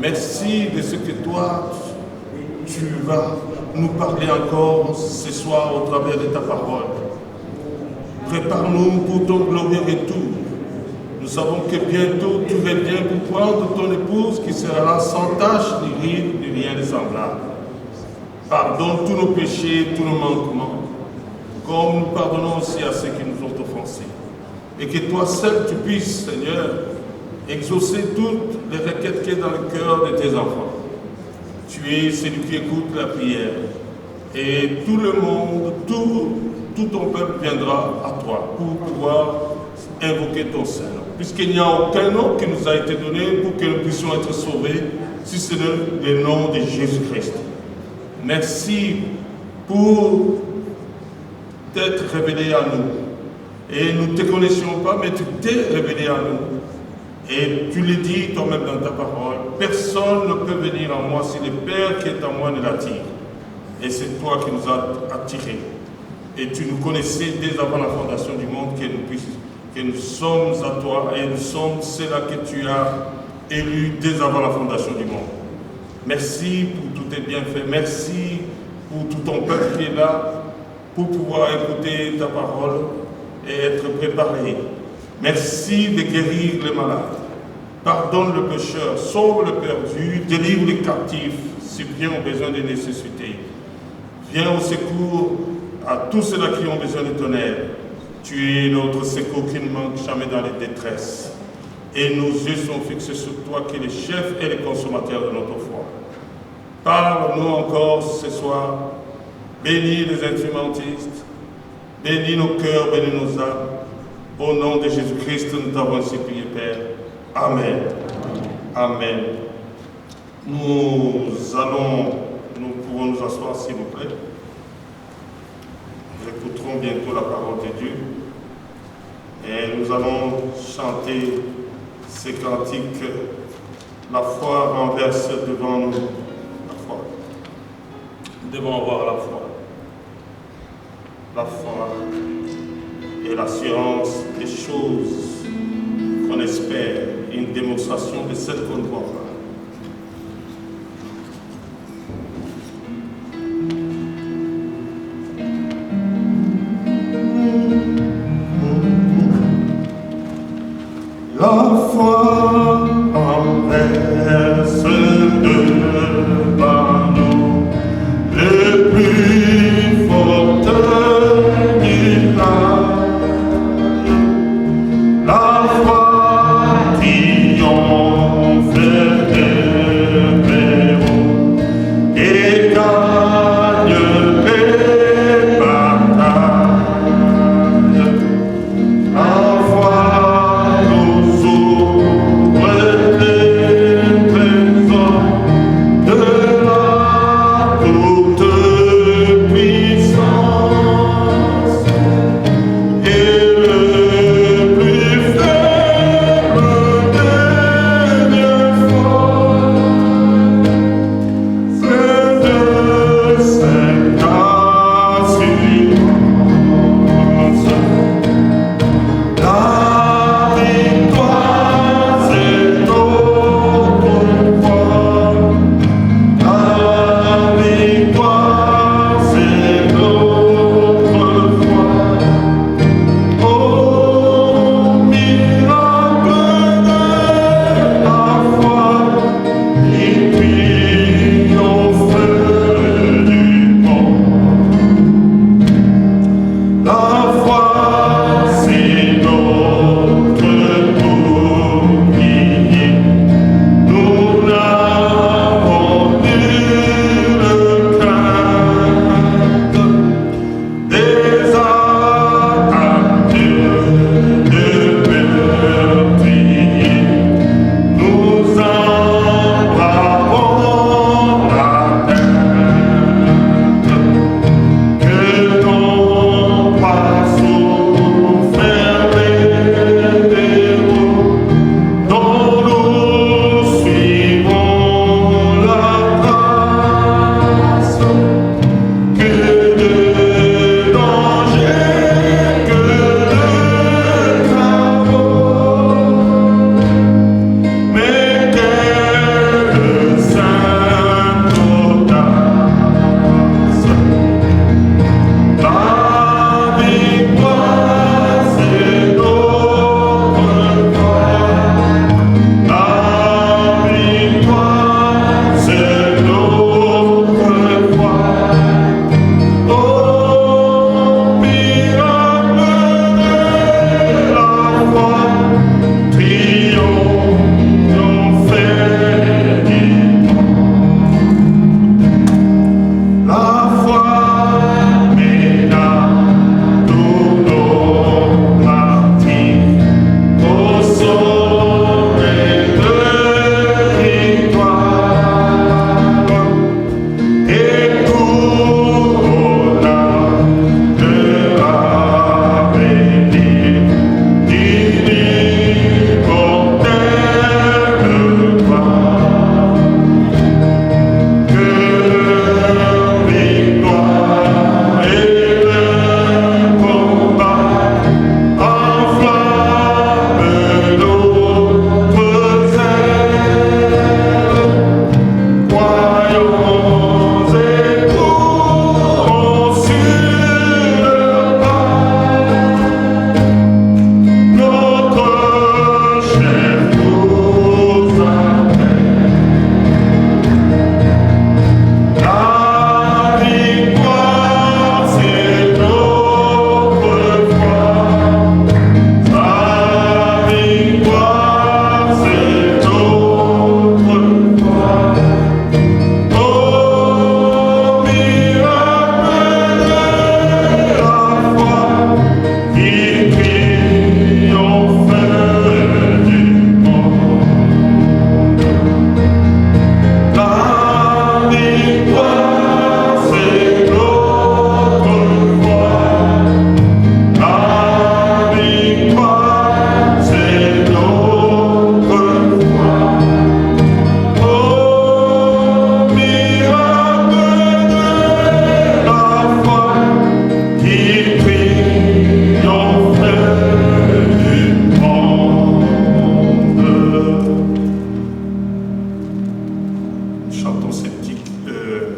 Merci de ce que toi, tu vas nous parler encore ce soir au travers de ta parole. Prépare-nous pour ton glorieux retour. Nous savons que bientôt tu reviens pour prendre ton épouse qui sera là sans tache, ni ride, ni rien de semblable. Pardonne tous nos péchés, tous nos manquements, comme nous pardonnons aussi à ceux qui nous ont offensés. Et que toi seul tu puisses, Seigneur, exaucer toutes les requêtes qui sont dans le cœur de tes enfants. Tu es celui qui écoute la prière. Et tout le monde, tout ton peuple viendra à toi pour pouvoir invoquer ton Saint. Puisqu'il n'y a aucun nom qui nous a été donné pour que nous puissions être sauvés, si ce n'est le nom de Jésus-Christ. Merci pour t'être révélé à nous. Et nous ne te connaissions pas, mais tu t'es révélé à nous. Et tu le dis toi-même dans ta parole, personne ne peut venir à moi si le Père qui est en moi ne l'attire. Et c'est toi qui nous as attirés. Et tu nous connaissais dès avant la fondation du monde, que nous sommes à toi et nous sommes ceux-là que tu as élus dès avant la fondation du monde. Merci pour tous tes bienfaits. Merci pour tout ton peuple qui est là pour pouvoir écouter ta parole et être préparé. Merci de guérir les malades. Pardonne le pécheur, sauve le perdu, délivre les captifs, suppliants ont besoin de nécessité. Viens au secours à tous ceux-là qui ont besoin de ton aide. Tu es notre secours qui ne manque jamais dans les détresses. Et nos yeux sont fixés sur toi qui es le chef et le consommateur de notre foi. Parle-nous encore ce soir. Bénis les instrumentistes. Bénis nos cœurs, bénis nos âmes. Au nom de Jésus-Christ, nous t'avons ainsi prié, Père. Amen. Amen. Nous pouvons nous asseoir, s'il vous plaît. Nous écouterons bientôt la parole de Dieu. Et nous allons chanter ces cantiques. La foi renverse devant nous. La foi. Nous devons avoir la foi. La foi et l'assurance des choses qu'on espère, une démonstration de celles qu'on ne voit pas. La foi renverse devant nous le plus fort miracle. La foi triomphe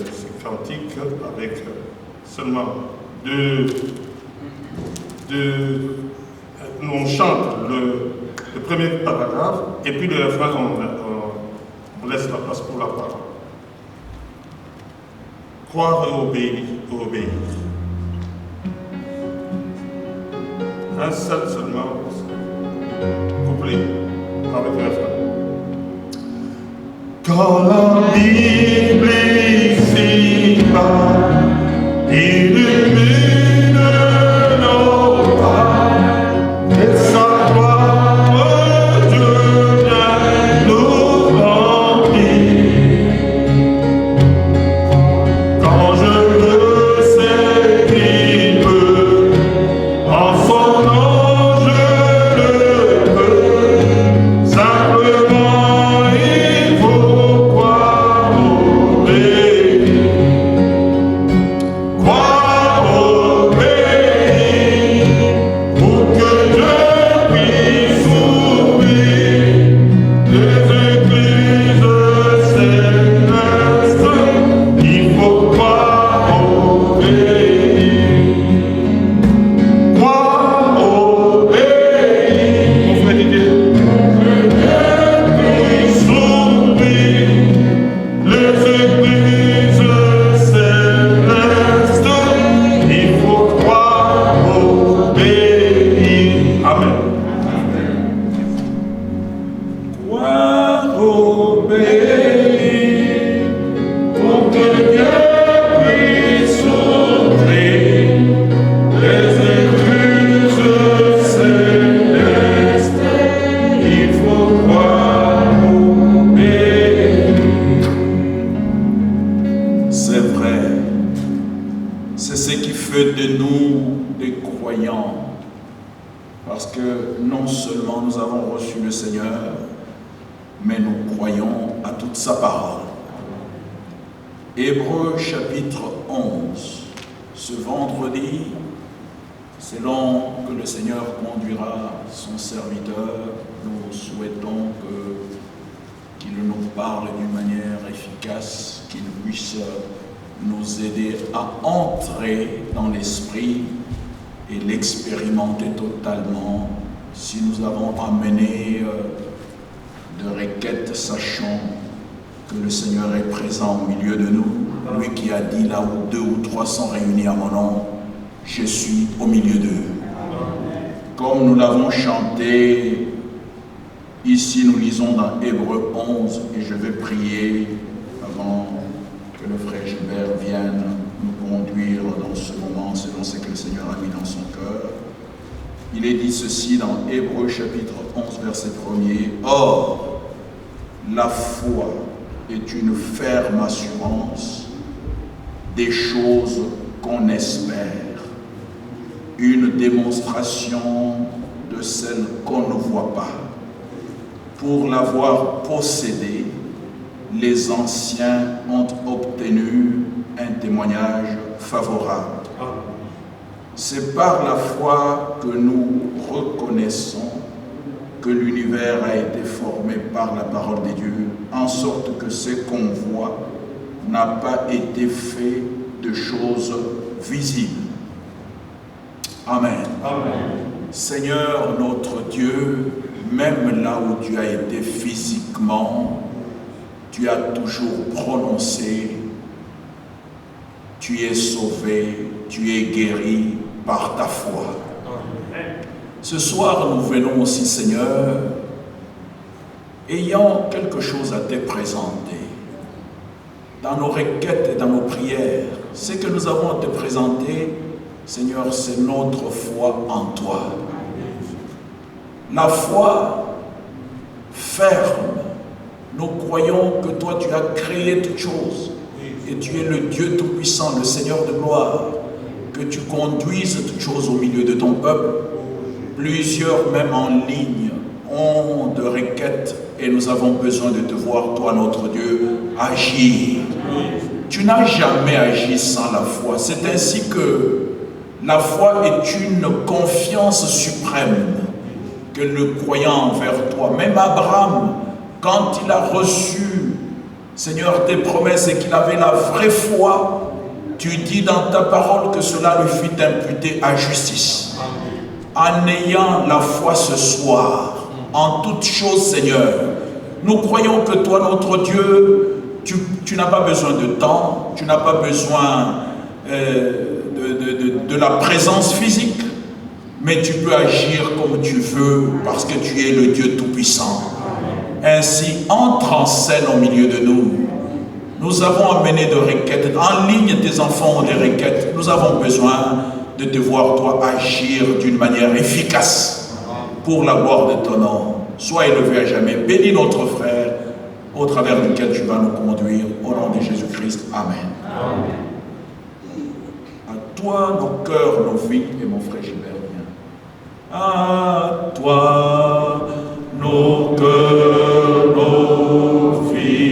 ce cantique avec seulement deux. On chante le premier paragraphe et puis le refrain, on laisse la place pour la parole. Croire et obéir. Un seul seulement, couplet avec le refrain. Quand la Bible ici-bas illumine nos pas, et sa gloire Dieu vient nous remplir. Quand je le sais qu'il peut, en son nom je le peux, simplement il faut croire obéir. Croire obéir, pour que Dieu puisse ouvrir les églises célestes, il faut croire obéir. Croire obéir, mon frère Didier, que Dieu puisse ouvrir les églises célestes, il faut croire obéir. Amen. Croire obéir, pour que Dieu puisse ouvrir les églises célestes, il faut croire obéir. C'est vrai, c'est ce qui fait de nous des croyants, parce que non seulement nous avons reçu le Seigneur, mais nous croyons à toute sa parole. Hébreux chapitre 11, ce vendredi, selon que le Seigneur conduira son serviteur, nous souhaitons qu'il nous parle d'une manière efficace, qu'il puisse nous aider à entrer dans l'esprit et l'expérimenter totalement. Si nous avons amené de requêtes, sachant que le Seigneur est présent au milieu de nous, lui qui a dit là où 2 ou 3 sont réunis à mon nom, je suis au milieu d'eux. Comme nous l'avons chanté, ici nous lisons dans Hébreux 11, et je vais prier avant que le frère Gilbert vienne nous conduire dans ce moment selon ce que le Seigneur a mis dans son cœur. Il est dit ceci dans Hébreux chapitre 11, verset 1er. Or, la foi est une ferme assurance des choses qu'on espère, une démonstration de celles qu'on ne voit pas. Pour l'avoir possédée, les anciens ont obtenu un témoignage favorable. C'est par la foi que nous reconnaissons que l'univers a été formé par la parole de Dieu, en sorte que ce qu'on voit n'a pas été fait de choses visibles. Amen. Amen. Seigneur notre Dieu, même là où tu as été physiquement, tu as toujours prononcé, tu es sauvé, tu es guéri par ta foi. Ce soir, nous venons aussi, Seigneur, ayant quelque chose à te présenter. Dans nos requêtes et dans nos prières, ce que nous avons à te présenter, Seigneur, c'est notre foi en toi. La foi ferme. Nous croyons que toi, tu as créé toutes choses. Et tu es le Dieu Tout-Puissant, le Seigneur de gloire. Que tu conduises toutes choses au milieu de ton peuple. Plusieurs, même en ligne, ont de requêtes et nous avons besoin de te voir, toi, notre Dieu, agir. Tu n'as jamais agi sans la foi. C'est ainsi que la foi est une confiance suprême que nous croyons envers toi. Même Abraham, quand il a reçu Seigneur, tes promesses et qu'il avait la vraie foi, tu dis dans ta parole que cela lui fut imputé à justice. En ayant la foi ce soir, en toutes choses, Seigneur, nous croyons que toi, notre Dieu, tu n'as pas besoin de temps, tu n'as pas besoin de la présence physique, mais tu peux agir comme tu veux parce que tu es le Dieu Tout-Puissant. Ainsi, entre en scène au milieu de nous. Nous avons amené des requêtes. En ligne, tes enfants ont des requêtes. Nous avons besoin de te voir, toi, agir d'une manière efficace pour la gloire de ton nom. Sois élevé à jamais. Bénis notre frère au travers duquel tu vas nous conduire. Au nom de Jésus-Christ. Amen. Amen. À toi, nos cœurs, nos vies, et mon frère Gilbert, viens. À toi, nos cœurs, nos vies.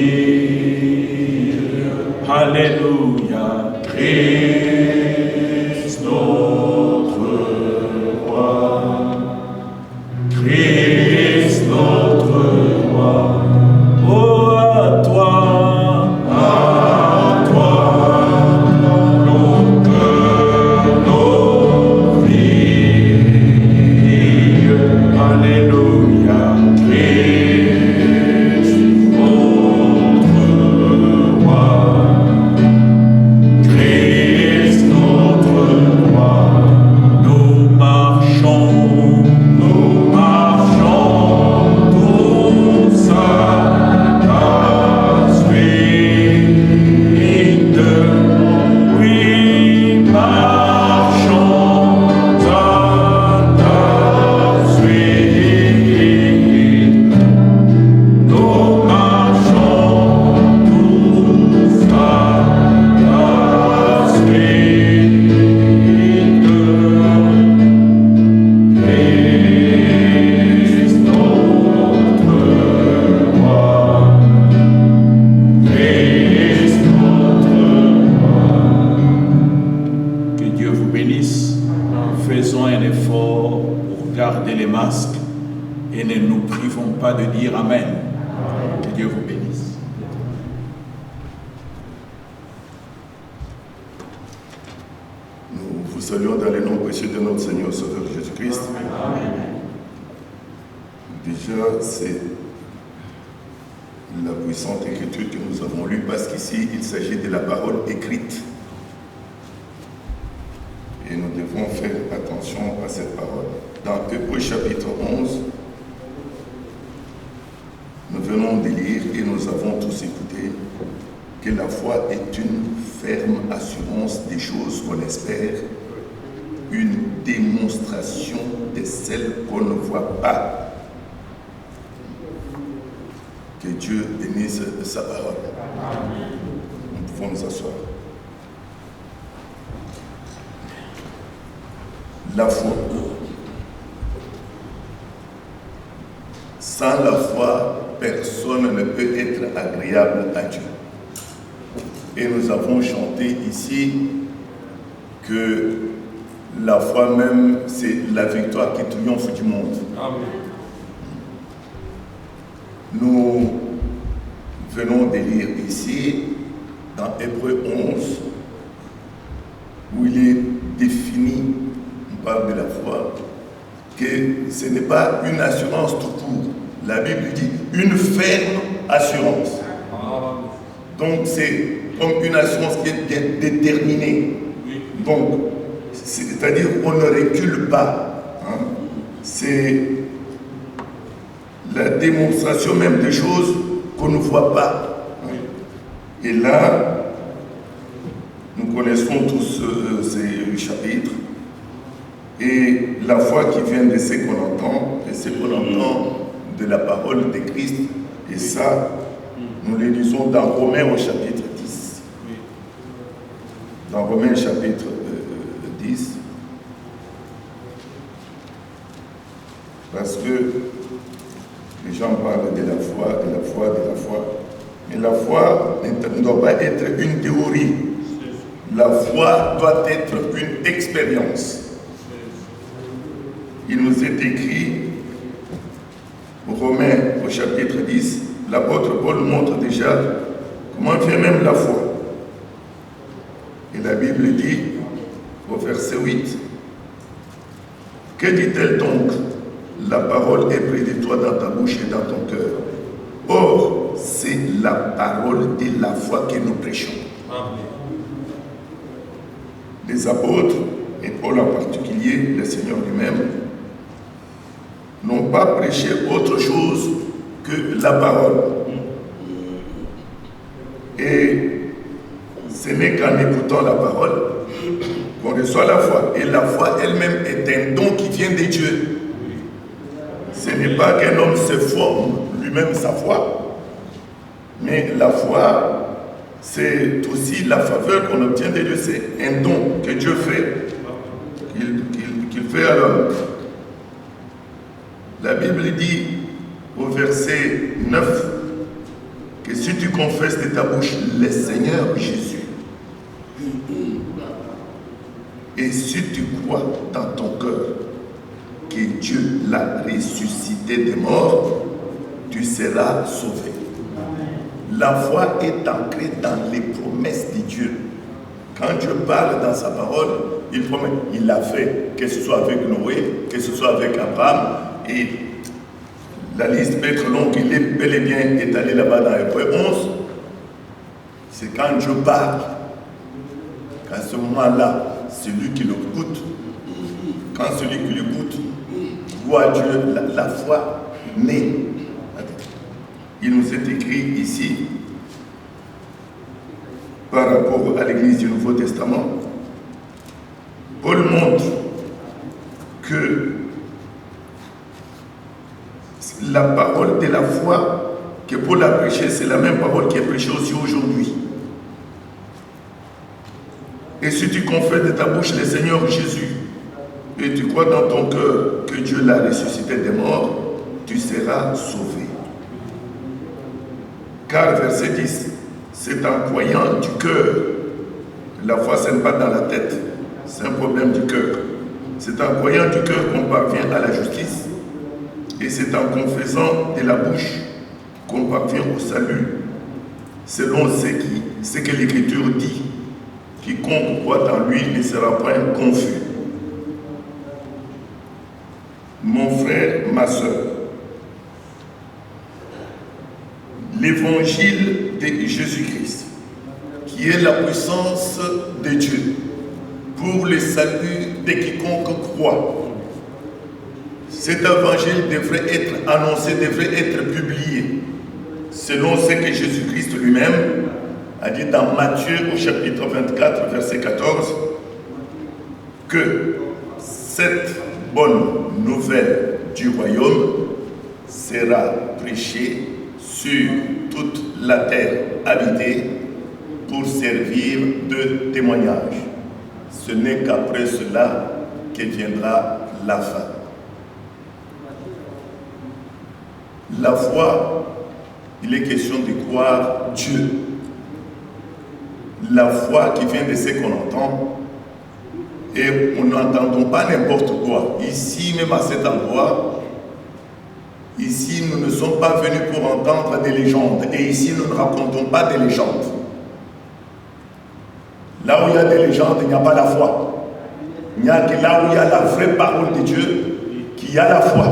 Alléluia. Christ, notre roi. Christ, notre roi. Oh, à toi. La foi. Sans la foi, personne ne peut être agréable à Dieu. Et nous avons chanté ici que la foi même, c'est la victoire qui triomphe du monde. Amen. Nous venons de lire ici, dans Hébreux 11, où il est défini, on parle de la foi, que ce n'est pas une assurance tout court. La Bible dit une ferme assurance. Donc c'est comme une assurance qui est bien déterminée. Donc, c'est-à-dire qu'on ne recule pas. Hein. C'est la démonstration même des choses qu'on ne voit pas. Hein. Et là, nous connaissons tous ces chapitres. Et la foi qui vient de ce qu'on entend, et ce qu'on entend de la parole de Christ, et ça, nous le lisons dans Romains au chapitre 10. Dans Romains chapitre 10. Parce que les gens parlent de la foi, de la foi, de la foi. Mais la foi ne doit pas être une théorie. La foi doit être une expérience. Il nous est écrit, Romains au chapitre 10, l'apôtre Paul montre déjà Comment vient même la foi? Et la Bible dit au verset 8, que dit-elle donc? La parole est près de toi dans ta bouche et dans ton cœur. Or, c'est la parole de la foi que nous prêchons. Amen. Les apôtres, et Paul en particulier, le Seigneur lui-même, n'ont pas prêché autre chose que la parole. Et ce n'est qu'en écoutant la parole qu'on reçoit la foi. Et la foi elle-même est un don qui vient de Dieu. Ce n'est pas qu'un homme se forme lui-même sa foi, mais la foi, c'est aussi la faveur qu'on obtient de Dieu. C'est un don que Dieu fait, qu'il fait à l'homme. La Bible dit au verset 9 que si tu confesses de ta bouche le Seigneur Jésus, et si tu crois dans ton cœur que Dieu l'a ressuscité des morts, tu seras sauvé. La foi est ancrée dans les promesses de Dieu. Quand Dieu parle dans sa parole, il promet, il l'a fait, que ce soit avec Noé, que ce soit avec Abraham, et la liste peut être longue, il est bel et bien étalé là-bas dans Hébreux 11. C'est quand Dieu parle, qu'à ce moment-là, celui qui l'écoute, quand celui qui l'écoute voit Dieu, la foi naît. Il nous est écrit ici, par rapport à l'Église du Nouveau Testament, Paul montre que la parole de la foi que Paul a prêchée, c'est la même parole qui est prêchée aussi aujourd'hui. Et si tu confesses de ta bouche le Seigneur Jésus, et tu crois dans ton cœur que Dieu l'a ressuscité des morts, tu seras sauvé. Car, verset 10, c'est en croyant du cœur. La foi, ce n'est pas dans la tête, c'est un problème du cœur. C'est en croyant du cœur qu'on parvient à la justice, et c'est en confessant de la bouche qu'on parvient au salut, selon ce que l'Écriture dit. Quiconque croit en lui ne sera point confus. Mon frère, ma soeur, l'évangile de Jésus-Christ, qui est la puissance de Dieu pour le salut de quiconque croit. Cet évangile devrait être annoncé, devrait être publié, selon ce que Jésus-Christ lui-même a dit dans Matthieu au chapitre 24, verset 14, que cette bonne nouvelle du royaume sera prêchée sur toute la terre habitée pour servir de témoignage. Ce n'est qu'après cela que viendra la fin. La foi, il est question de croire Dieu. La foi qui vient de ce qu'on entend, et nous n'entendons pas n'importe quoi. Ici, même à cet endroit, ici, nous ne sommes pas venus pour entendre des légendes. Et ici, nous ne racontons pas des légendes. Là où il y a des légendes, il n'y a pas la foi. Il n'y a que là où il y a la vraie parole de Dieu qu'il y a la foi.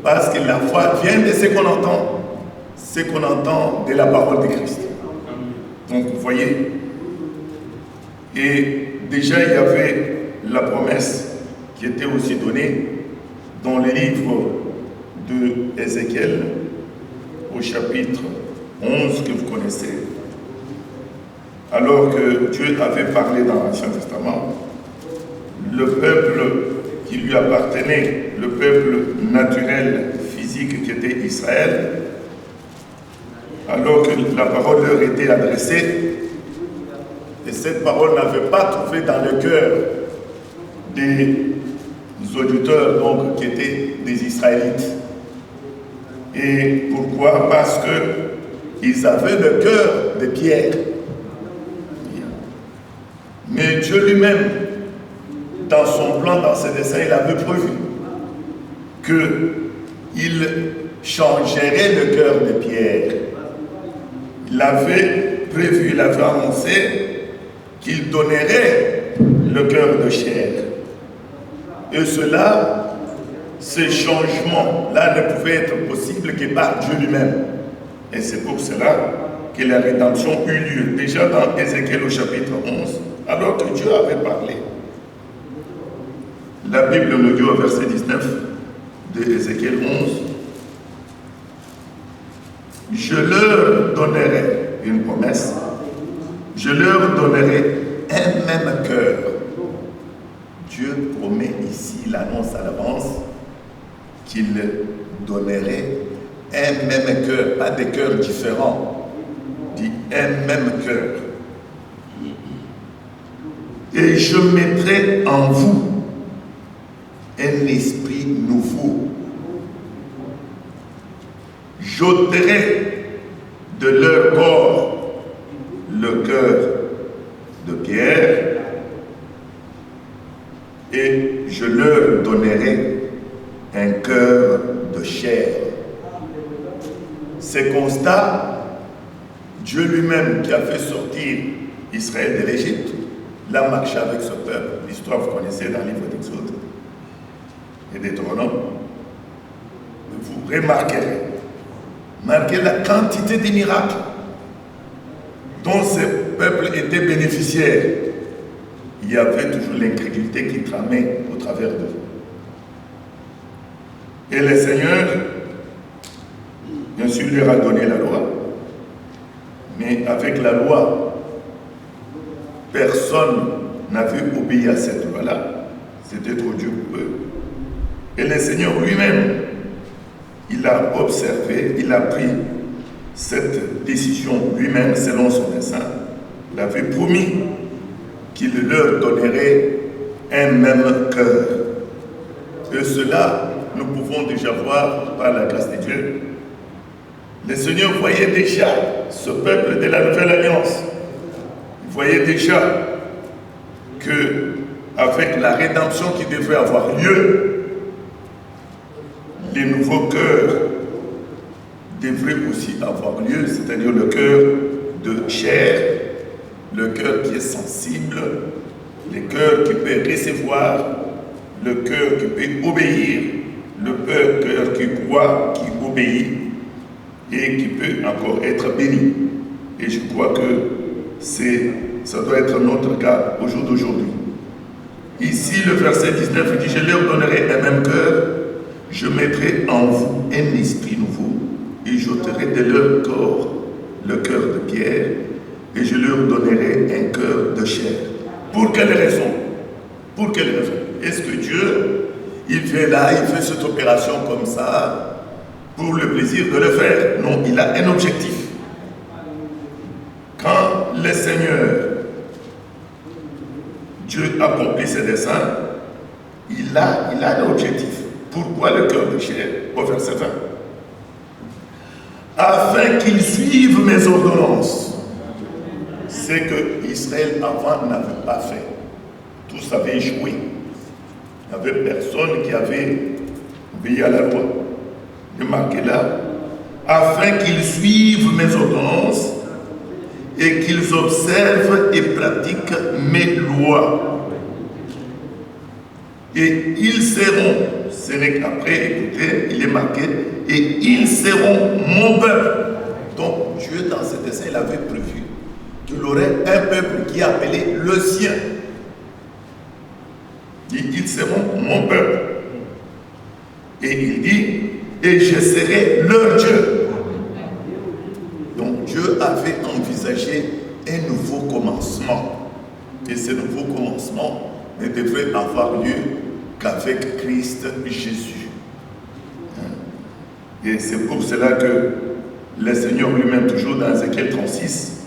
Parce que la foi vient de ce qu'on entend de la parole de Christ. Donc, vous voyez, et déjà il y avait la promesse qui était aussi donnée dans le livre de Ézéchiel, au chapitre 11 que vous connaissez, alors que Dieu avait parlé dans l'Ancien Testament, le peuple qui lui appartenait, le peuple naturel, physique qui était Israël, alors que la parole leur était adressée, et cette parole n'avait pas trouvé dans le cœur des auditeurs donc, qui étaient des Israélites. Et pourquoi? Parce qu'ils avaient le cœur de pierre. Mais Dieu lui-même, dans son plan, dans ses desseins, il avait prévu qu'il changerait le cœur de pierre. Il l'avait prévu, il avait annoncé qu'il donnerait le cœur de chair. Et cela, ces changements-là ne pouvaient être possibles que par Dieu lui-même. Et c'est pour cela que la rédemption eut lieu. Déjà dans Ézéchiel au chapitre 11, alors que Dieu avait parlé. La Bible nous dit au verset 19 de Ézéchiel 11, « Je leur donnerai une promesse, je leur donnerai un même cœur. » Dieu promet ici, il annonce à l'avance qu'il donnerait un même cœur, pas des cœurs différents, dit un même cœur. Et je mettrai en vous un esprit nouveau. J'ôterai de leur corps le cœur de pierre et je leur donnerai un cœur de chair. Ces constats, Dieu lui-même qui a fait sortir Israël de l'Égypte, l'a marché avec ce peuple. L'histoire, vous connaissez dans le livre d'Exode et Deutéronome. Vous remarquerez, marquez la quantité des miracles dont ce peuple était bénéficiaire. Il y avait toujours l'incrédulité qui tramait au travers d'eux. Et le Seigneur, bien sûr, leur a donné la loi, mais avec la loi, personne n'avait obéi à cette loi-là. C'était trop dur pour eux. Et le Seigneur lui-même, il a observé, il a pris cette décision lui-même selon son dessein. Il avait promis qu'il leur donnerait un même cœur. Et cela, nous pouvons déjà voir par la grâce de Dieu. Le Seigneur voyait déjà ce peuple de la Nouvelle Alliance. Il voyait déjà que avec la rédemption qui devait avoir lieu, les nouveaux cœurs devraient aussi avoir lieu, c'est-à-dire le cœur de chair, le cœur qui est sensible, le cœur qui peut recevoir, le cœur qui peut obéir, le cœur qui croit, qui obéit et qui peut encore être béni. Et je crois que ça doit être notre cas au jour d'aujourd'hui. Ici, le verset 19 dit « Je leur donnerai un même cœur, je mettrai en vous un esprit nouveau, et j'ôterai de leur corps le cœur de pierre, et je leur donnerai un cœur de chair. » Pour quelle raison? Pour quelle raison? Est-ce que Dieu, il vient là, il fait cette opération comme ça, pour le plaisir de le faire? Non, il a un objectif. Quand le Seigneur, Dieu accomplit ses desseins, il a un objectif. Pourquoi le cœur de chair? Au verset 20. Afin qu'ils suivent mes ordonnances. C'est que Israël avant n'avait pas fait. Tous avaient échoué. Il n'y avait personne qui avait obéi à la loi. Remarquez là. Afin qu'ils suivent mes ordonnances et qu'ils observent et pratiquent mes lois. Et ils seront, c'est vrai qu'après, écoutez, il est marqué, et ils seront mon peuple. Donc Dieu, dans ce dessein, il avait prévu qu'il aurait un peuple qui est appelé le sien. Et ils seront mon peuple. Et il dit, et je serai leur Dieu. Donc Dieu avait envisagé un nouveau commencement. Et ce nouveau commencement ne devrait avoir lieu qu'avec Christ Jésus. Et c'est pour cela que le Seigneur lui-même, toujours dans Ézéchiel 36,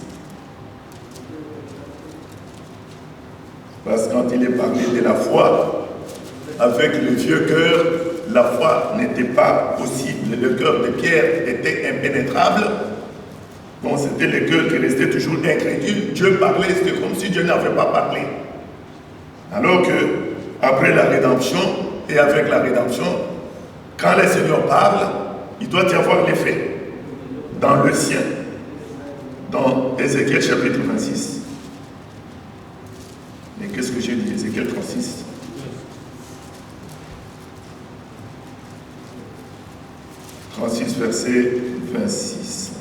parce que quand il est parlé de la foi, avec le vieux cœur, la foi n'était pas possible. Le cœur de Pierre était impénétrable. Donc c'était le cœur qui restait toujours incrédule. Dieu parlait, c'était comme si Dieu n'avait pas parlé. Alors que, après la rédemption, et avec la rédemption, quand le Seigneur parle, il doit y avoir l'effet dans le sien. dans Ézéchiel chapitre 26. Mais qu'est-ce que j'ai dit? Ézéchiel 36. Verset 26.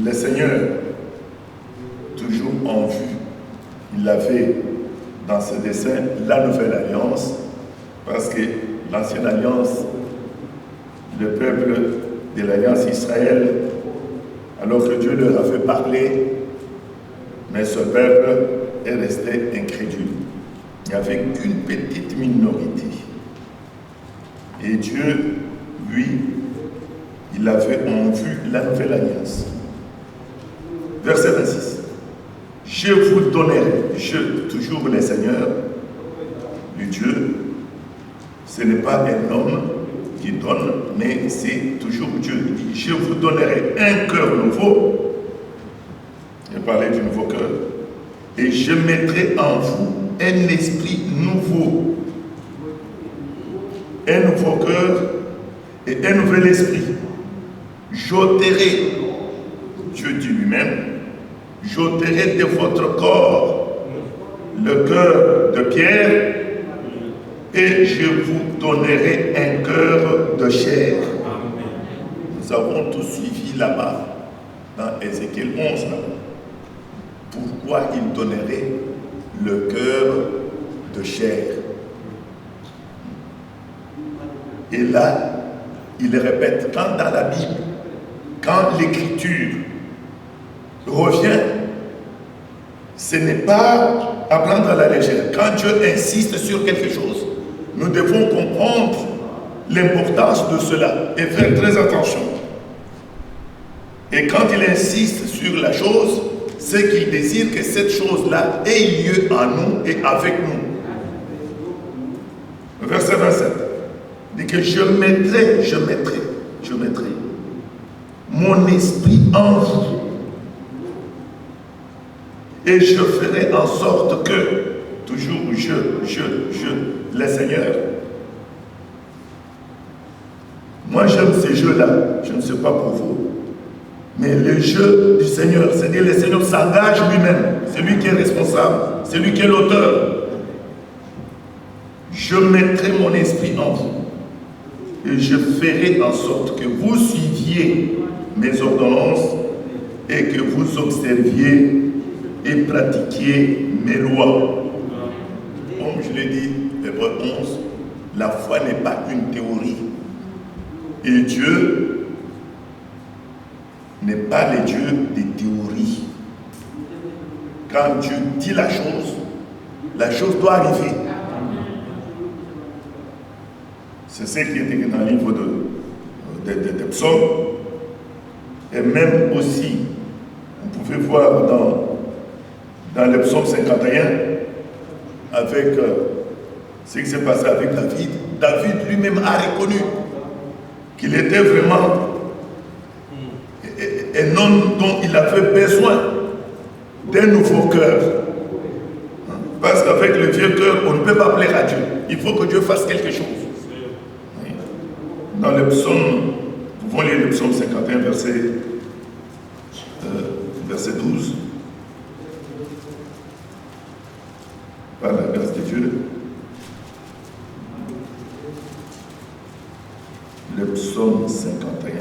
Le Seigneur, toujours en vue, il avait dans ce dessin la nouvelle alliance, parce que l'ancienne alliance, le peuple de l'alliance Israël, alors que Dieu leur avait parlé, mais ce peuple est resté incrédule. Il n'y avait qu'une petite minorité. Et Dieu, lui, il avait en vue la nouvelle alliance. Verset 26. Je vous donnerai, toujours le Seigneur, le Dieu, ce n'est pas un homme qui donne, mais c'est toujours Dieu. Je vous donnerai un cœur nouveau. Il parlait du nouveau cœur. Et je mettrai en vous un esprit nouveau. Un nouveau cœur et un nouvel esprit. J'ôterai, Dieu dit lui-même, j'ôterai de votre corps le cœur de pierre et je vous donnerai un cœur de chair. Nous avons tout suivi là-bas, dans Ézéchiel 11. Pourquoi il donnerait le cœur de chair? Et là, il répète, quand dans la Bible, quand l'écriture revient, ce n'est pas à prendre à la légère. Quand Dieu insiste sur quelque chose, nous devons comprendre l'importance de cela et faire très attention. Et quand il insiste sur la chose, c'est qu'il désire que cette chose-là ait lieu en nous et avec nous. Verset 27 dit que je mettrai mon esprit en vous et je ferai en sorte que, toujours le Seigneur, moi j'aime ces jeux-là, je ne sais pas pour vous, mais le jeu du Seigneur, c'est-à-dire le Seigneur s'engage lui-même, c'est lui qui est responsable, c'est lui qui est l'auteur. Je mettrai mon esprit en vous et je ferai en sorte que vous suiviez mes ordonnances et que vous observiez et pratiquiez mes lois. Comme je l'ai dit, Hébreux 11, la foi n'est pas une théorie. Et Dieu n'est pas le Dieu des théories. Quand Dieu dit la chose doit arriver. C'est ce qui est écrit dans le livre de Psaumes. Et même aussi, vous pouvez voir dans le Psaume 51, avec ce qui s'est passé avec David. David lui-même a reconnu qu'il était vraiment un homme dont il avait besoin d'un nouveau cœur. Parce qu'avec le vieux cœur, on ne peut pas plaire à Dieu. Il faut que Dieu fasse quelque chose. Dans le psaume, nous pouvons lire le psaume 51, verset 12. Par la grâce de Dieu. Le psaume 51.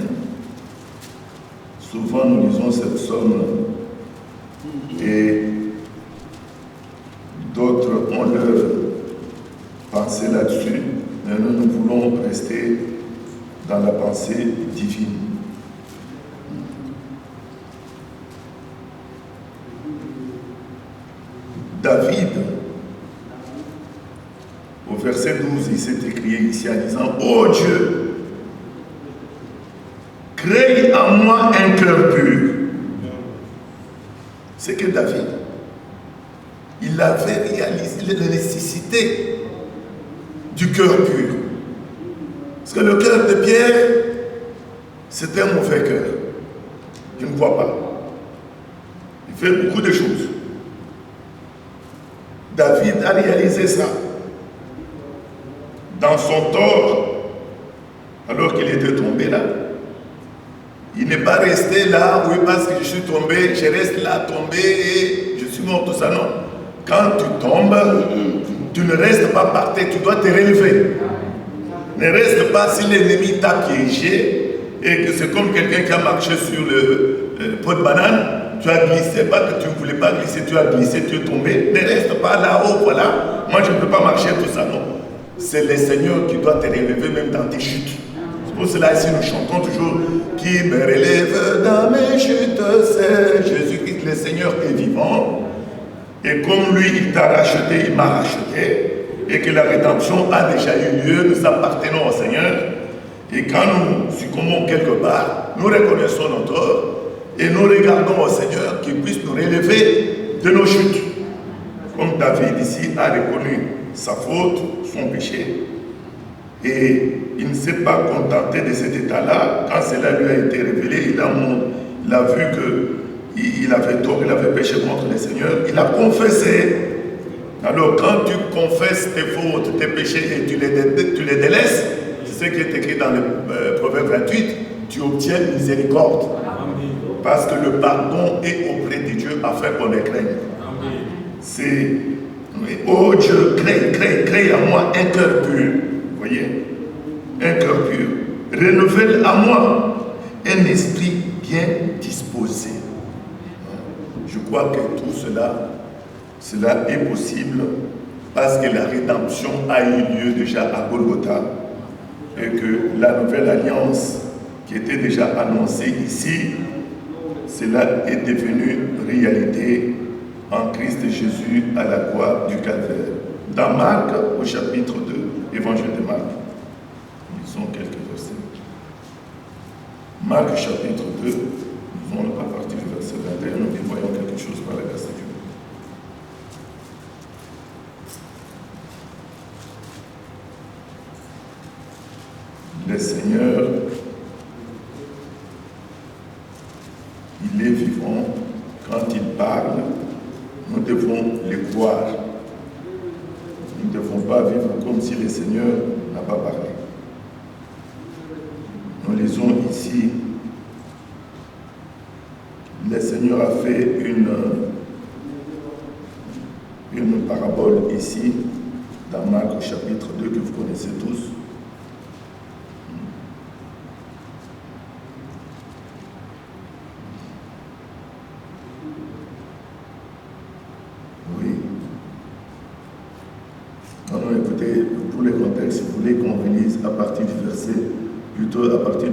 Souvent nous lisons ce psaume et d'autres ont leur pensée là-dessus, mais nous voulons rester dans la pensée divine. David, au verset 12, il s'est écrié ici en disant « Ô Dieu, crée en moi un cœur pur. » C'est que David, il avait réalisé la nécessité du cœur pur. Parce que le cœur de Pierre, c'est un mauvais cœur. Je ne crois pas. Il fait beaucoup de choses. David a réalisé ça. Dans son tort, alors qu'il était tombé là. Il n'est pas resté là, oui, parce que je suis tombé, je reste là tombé et je suis mort, tout ça, non. Quand tu tombes, tu ne restes pas par terre, tu dois te relever. Ne reste pas si l'ennemi t'a piégé et que c'est comme quelqu'un qui a marché sur le pot de banane. Tu as glissé, pas que tu ne voulais pas glisser, tu as glissé, tu es tombé. Ne reste pas là-haut, voilà. Moi, je ne peux pas marcher, tout ça, non. C'est le Seigneur qui doit te relever même dans tes chutes. C'est pour cela ici nous chantons toujours qui me relève dans mes chutes, c'est Jésus-Christ, le Seigneur est vivant. Et comme lui, il t'a racheté, il m'a racheté. Et que la rédemption a déjà eu lieu, nous appartenons au Seigneur. Et quand nous succombons quelque part, nous reconnaissons nos torts. Et nous regardons au Seigneur qu'il puisse nous relever de nos chutes. Comme David ici a reconnu sa faute, son péché. Et il ne s'est pas contenté de cet état-là. Quand cela lui a été révélé, il a vu qu'il avait tort, il avait péché contre le Seigneur. Il a confessé. Alors quand tu confesses tes fautes, tes péchés et tu les délaisses, c'est ce qui est écrit dans le Proverbe 28, tu obtiens miséricorde. Parce que le pardon est auprès de Dieu afin qu'on les craigne. C'est, oh Dieu, crée à moi un cœur pur. Vous voyez? Un cœur pur. Renouvelle à moi un esprit bien disposé. Je crois que tout cela est possible parce que la rédemption a eu lieu déjà à Golgotha et que la nouvelle alliance qui était déjà annoncée ici, cela est devenu réalité en Christ Jésus à la croix du Calvaire. Dans Marc, au chapitre 2, Évangile de Marc, lisons quelques versets. Marc, chapitre 2, nous allons à partir du verset 21, nous y voyons quelque chose par la grâce de Dieu. Le Seigneur, il est vivant. Quand il parle, nous devons le croire. Nous ne devons pas vivre comme si le Seigneur n'a pas parlé. Nous lisons ici, le Seigneur a fait une parabole ici, dans Marc au chapitre 2 que vous connaissez tous. Pour les contextes, si vous voulez qu'on relise à partir du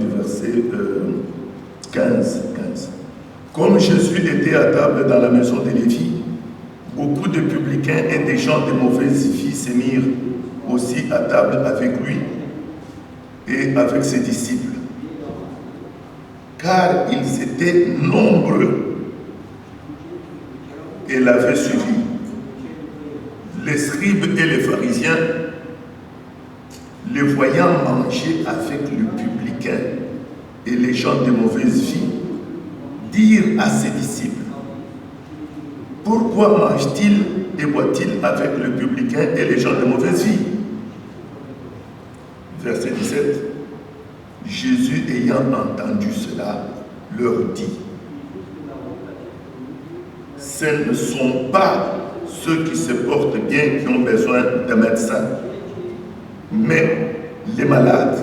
verset 15. Comme Jésus était à table dans la maison de Lévi, beaucoup de publicains et des gens de mauvaise vie se mirent aussi à table avec lui et avec ses disciples. Car ils étaient nombreux et l'avaient suivi. Les scribes et les pharisiens, les voyant manger avec le publicain et les gens de mauvaise vie, dirent à ses disciples, pourquoi mange-t-il et boit-il avec le publicain et les gens de mauvaise vie? Verset 17. Jésus ayant entendu cela, leur dit, ce ne sont pas ceux qui se portent bien qui ont besoin de médecins, mais les malades.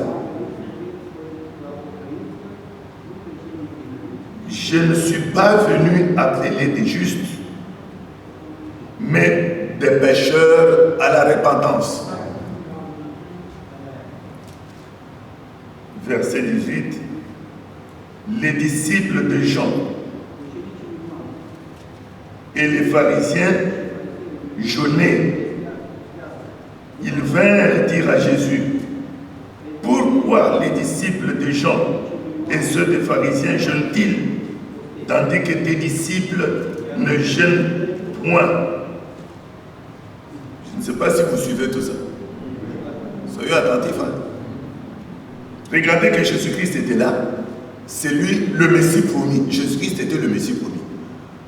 Je ne suis pas venu appeler des justes, mais des pécheurs à la repentance. Verset 18. Les disciples de Jean et les pharisiens jeûnaient. Ils vinrent dire à Jésus, pourquoi les disciples de Jean et ceux des pharisiens jeûnent-ils, tandis que tes disciples ne jeûnent point? Je ne sais pas si vous suivez tout ça. Soyez attentifs. Regardez que Jésus-Christ était là. C'est lui le Messie promis. Jésus-Christ était le Messie promis.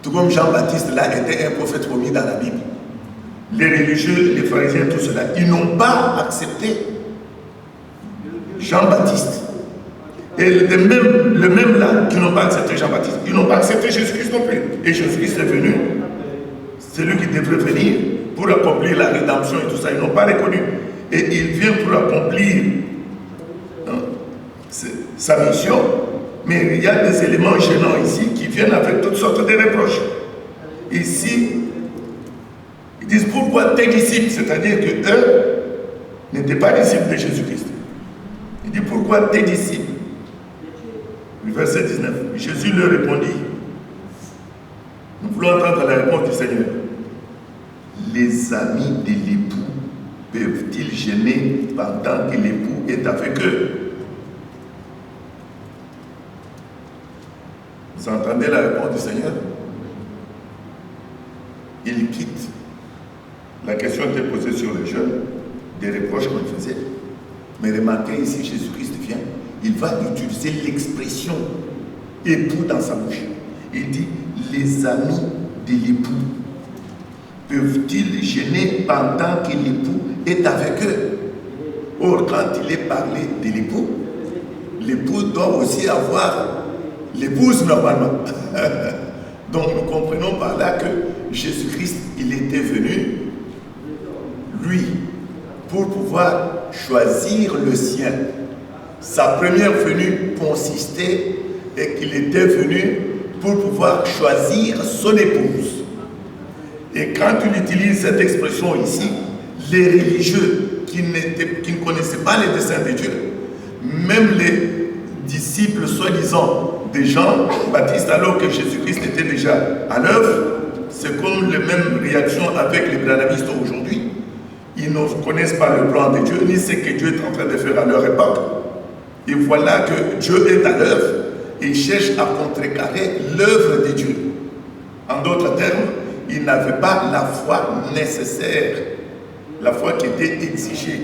Tout comme Jean-Baptiste là était un prophète promis dans la Bible. Les religieux, les pharisiens, tout cela, ils n'ont pas accepté Jean-Baptiste. Et le même là, qui n'ont pas accepté Jean-Baptiste, ils n'ont pas accepté Jésus-Christ non plus. Et Jésus-Christ est venu, c'est lui qui devrait venir pour accomplir la rédemption et tout ça. Ils n'ont pas reconnu. Et il vient pour accomplir sa mission. Mais il y a des éléments gênants ici qui viennent avec toutes sortes de reproches. Ici, ils disent pourquoi tes disciples, c'est-à-dire qu'eux n'étaient pas disciples de Jésus-Christ. Il dit pourquoi tes disciples. Verset 19. Jésus leur répondit. Nous voulons entendre la réponse du Seigneur. Les amis de l'époux peuvent-ils gêner pendant que l'époux est avec eux? Vous entendez la réponse du Seigneur? Il quitte. La question était posée sur le jeûne, des reproches qu'on faisait. Mais remarquez ici, Jésus-Christ vient, il va utiliser l'expression époux dans sa bouche. Il dit, les amis de l'époux peuvent-ils gêner pendant que l'époux est avec eux? Or, quand il est parlé de l'époux doit aussi avoir l'épouse normalement. Donc nous comprenons par là que Jésus-Christ, il était venu, lui, pour pouvoir choisir le sien. Sa première venue consistait et qu'il était venu pour pouvoir choisir son épouse. Et quand il utilise cette expression ici, les religieux qui ne connaissaient pas les desseins de Dieu, même les disciples soi-disant de Jean-Baptiste, alors que Jésus-Christ était déjà à l'œuvre, c'est comme la même réaction avec les branhamistes aujourd'hui. Ils ne connaissent pas le plan de Dieu, ni ce que Dieu est en train de faire à leur époque. Et voilà que Dieu est à l'œuvre et il cherche à contrecarrer l'œuvre de Dieu. En d'autres termes, ils n'avaient pas la foi nécessaire, la foi qui était exigée.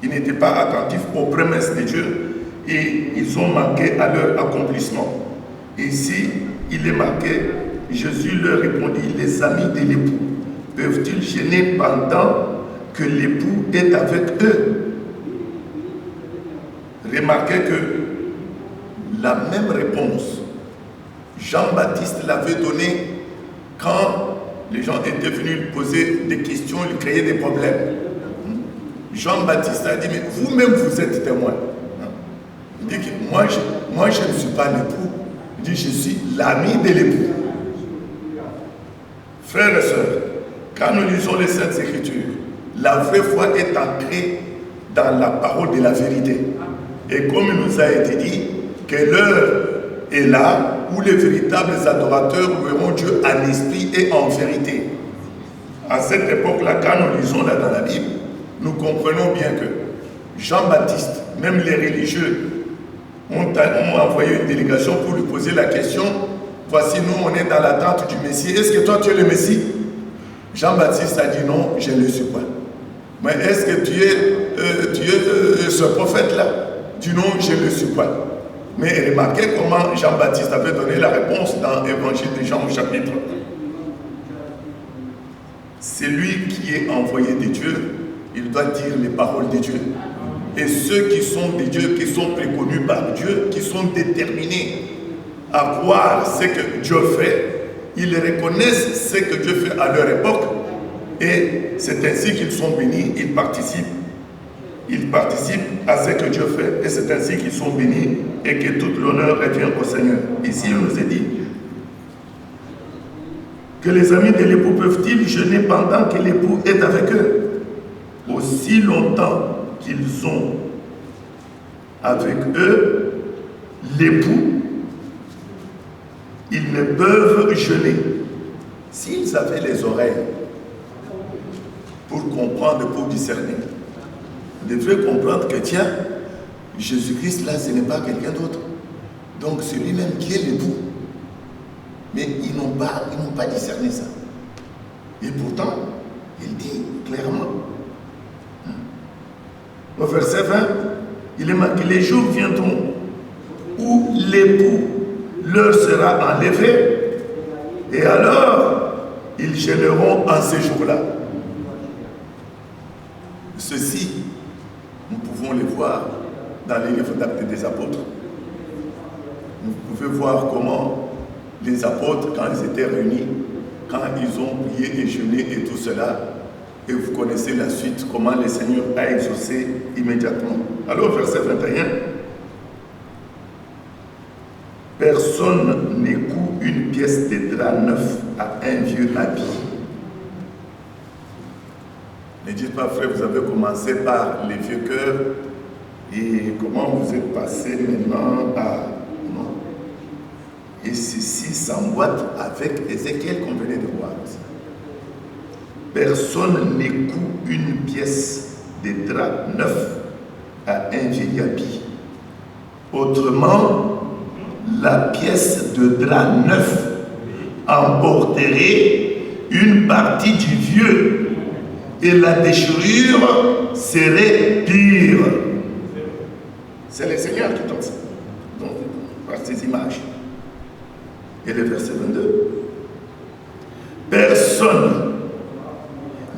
Ils n'étaient pas attentifs aux promesses de Dieu et ils ont manqué à leur accomplissement. Ici, il est marqué, Jésus leur répondit, les amis de l'époux peuvent-ils gêner pendant que l'époux est avec eux? Remarquez que la même réponse, Jean-Baptiste l'avait donnée quand les gens étaient venus lui poser des questions, lui créer des problèmes. Jean-Baptiste a dit, mais vous-même vous êtes témoin. Il dit que moi je ne suis pas l'époux. Il dit, je suis l'ami de l'époux. Frères et sœurs, quand nous lisons les Saintes Écritures, la vraie foi est ancrée dans la parole de la vérité. Et comme il nous a été dit, que l'heure est là où les véritables adorateurs loueront Dieu en esprit et en vérité. À cette époque-là, quand nous lisons là dans la Bible, nous comprenons bien que Jean-Baptiste, même les religieux, ont envoyé une délégation pour lui poser la question, voici nous, on est dans l'attente du Messie, est-ce que toi tu es le Messie? Jean-Baptiste a dit non, je ne le suis pas. Mais est-ce que tu es ce prophète-là? Il dit non, je ne le suis pas. Mais remarquez comment Jean-Baptiste avait donné la réponse dans l'Évangile de Jean au chapitre 1. C'est lui qui est envoyé de Dieu, il doit dire les paroles de Dieu. Et ceux qui sont de Dieu, qui sont préconnus par Dieu, qui sont déterminés à voir ce que Dieu fait, ils reconnaissent ce que Dieu fait à leur époque et c'est ainsi qu'ils sont bénis, ils participent à ce que Dieu fait et c'est ainsi qu'ils sont bénis et que tout l'honneur revient au Seigneur. Ici, il nous est dit que les amis de l'époux peuvent-ils jeûner pendant que l'époux est avec eux? Aussi longtemps qu'ils sont avec eux, l'époux, ils ne peuvent jeûner. S'ils avaient les oreilles pour comprendre, pour discerner, ils devraient comprendre que tiens, Jésus-Christ là, ce n'est pas quelqu'un d'autre. Donc c'est lui-même qui est l'époux. Mais ils n'ont pas discerné ça. Et pourtant, il dit clairement, au verset 20, il est marqué, les jours viendront où l'époux leur sera enlevé, et alors ils gêneront en ces jours-là. Ceci, nous pouvons les voir dans les livres d'Actes des Apôtres. Vous pouvez voir comment les apôtres, quand ils étaient réunis, quand ils ont prié et jeûné et tout cela, et vous connaissez la suite, comment le Seigneur a exaucé immédiatement. Alors, verset 21. Personne n'écoute une pièce de drap neuf à un vieux habit. Ne dites pas, frère, vous avez commencé par les vieux cœurs et comment vous êtes passé maintenant à... Non. Et ceci s'emboîte avec Ézéchiel qu'on venait de voir. Personne n'écoute une pièce de drap neuf à un vieil habit. Autrement, la pièce de drap neuf emporterait une partie du vieux et la déchirure serait pire. C'est le Seigneur qui donne ça, donc, par ces images. Et le verset 22. Personne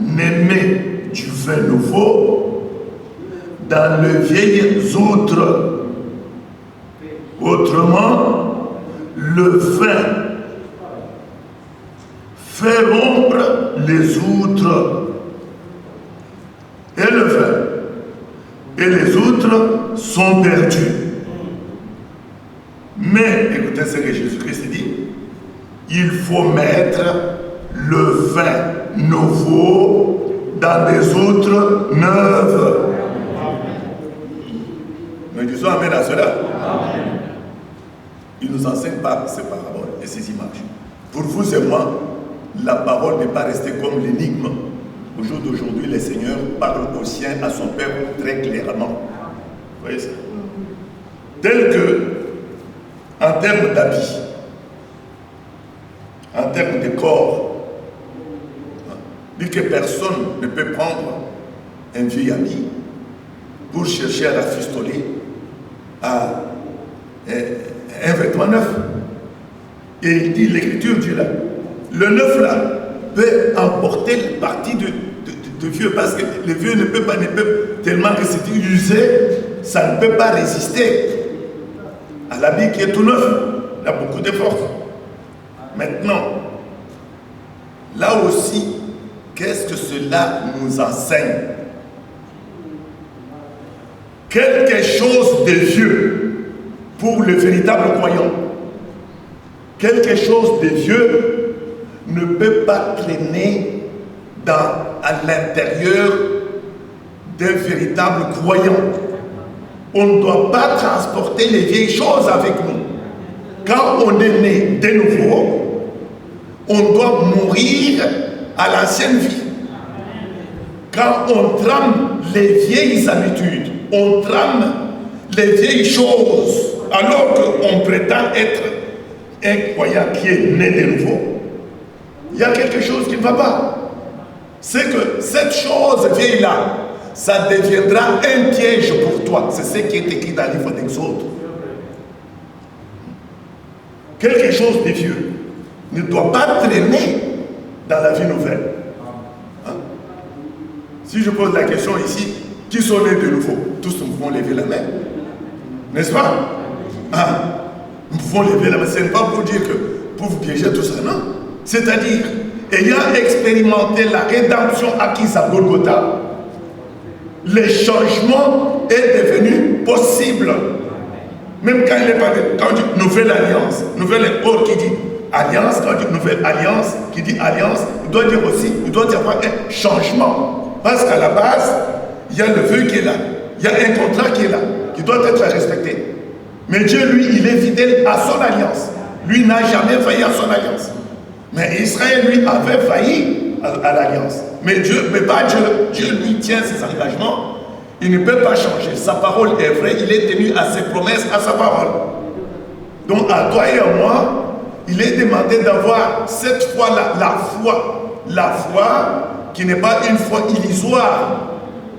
n'aimait du vin nouveau dans le vieil outre. Autrement, le vin fait rompre les outres. Et le vin et les outres sont perdus. Mais, écoutez ce que Jésus-Christ dit, il faut mettre le vin nouveau dans les outres neuves. Nous disons amen à cela. Il nous enseigne par ces paraboles et ces images. Pour vous et moi, la parole n'est pas restée comme l'énigme. Au jour d'aujourd'hui, le Seigneur parle au sien, à son peuple, très clairement. Vous voyez ça? Tel que, en termes d'habits, en termes de corps, dit que personne ne peut prendre un vieux habit pour chercher à rafistoler à un vêtement neuf. Et il dit, l'Écriture dit là, le neuf là peut emporter la partie de vieux, parce que le vieux ne peut pas, tellement que c'est usé, ça ne peut pas résister à l'habit qui est tout neuf. Il a beaucoup de force. Maintenant, là aussi, qu'est-ce que cela nous enseigne? Quelque chose de vieux pour le véritable croyant. Quelque chose de vieux ne peut pas traîner à l'intérieur d'un véritable croyant. On ne doit pas transporter les vieilles choses avec nous. Quand on est né de nouveau, on doit mourir à l'ancienne vie. Quand on trame les vieilles habitudes, on trame les vieilles choses, alors qu'on prétend être un croyant qui est né de nouveau, il y a quelque chose qui ne va pas. C'est que cette chose vieille-là, ça deviendra un piège pour toi. C'est ce qui est écrit dans le livre d'Exode. Quelque chose de vieux ne doit pas traîner dans la vie nouvelle. Hein? Si je pose la question ici, qui sont nés de nouveau? Tous nous pouvons lever la main. N'est-ce pas? Hein? Nous pouvons lever la main. Ce n'est pas pour dire que pour vous piéger tout ça, non. C'est-à-dire, ayant expérimenté la rédemption acquise à Golgotha, le changement est devenu possible. Même quand il est parlé, quand on dit nouvelle alliance, nouvelle or qui dit alliance, quand on dit nouvelle alliance, qui dit alliance, il doit dire aussi, il doit y avoir un changement. Parce qu'à la base, il y a le vœu qui est là, il y a un contrat qui est là, qui doit être respecté. Mais Dieu, lui, il est fidèle à son alliance. Lui n'a jamais failli à son alliance. Mais Israël, lui, avait failli à l'alliance. Mais Dieu, mais pas Dieu. Dieu, lui, tient ses engagements. Il ne peut pas changer. Sa parole est vraie. Il est tenu à ses promesses, à sa parole. Donc, à toi et à moi, il est demandé d'avoir cette foi-là, la foi. La foi qui n'est pas une foi illusoire.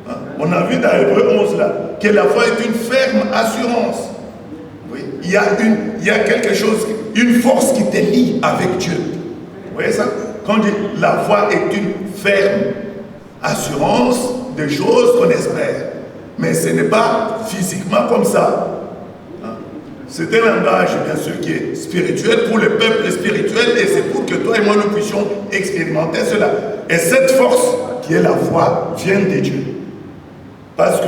Hein? On a vu dans Hébreux 11 là, que la foi est une ferme assurance. Oui. Il y a quelque chose, une force qui te lie avec Dieu. Vous voyez ça? Quand on dit la foi est une ferme assurance de choses qu'on espère. Mais ce n'est pas physiquement comme ça. C'est un langage, bien sûr, qui est spirituel pour le peuple spirituel et c'est pour que toi et moi nous puissions expérimenter cela. Et cette force qui est la foi vient de Dieu. Parce que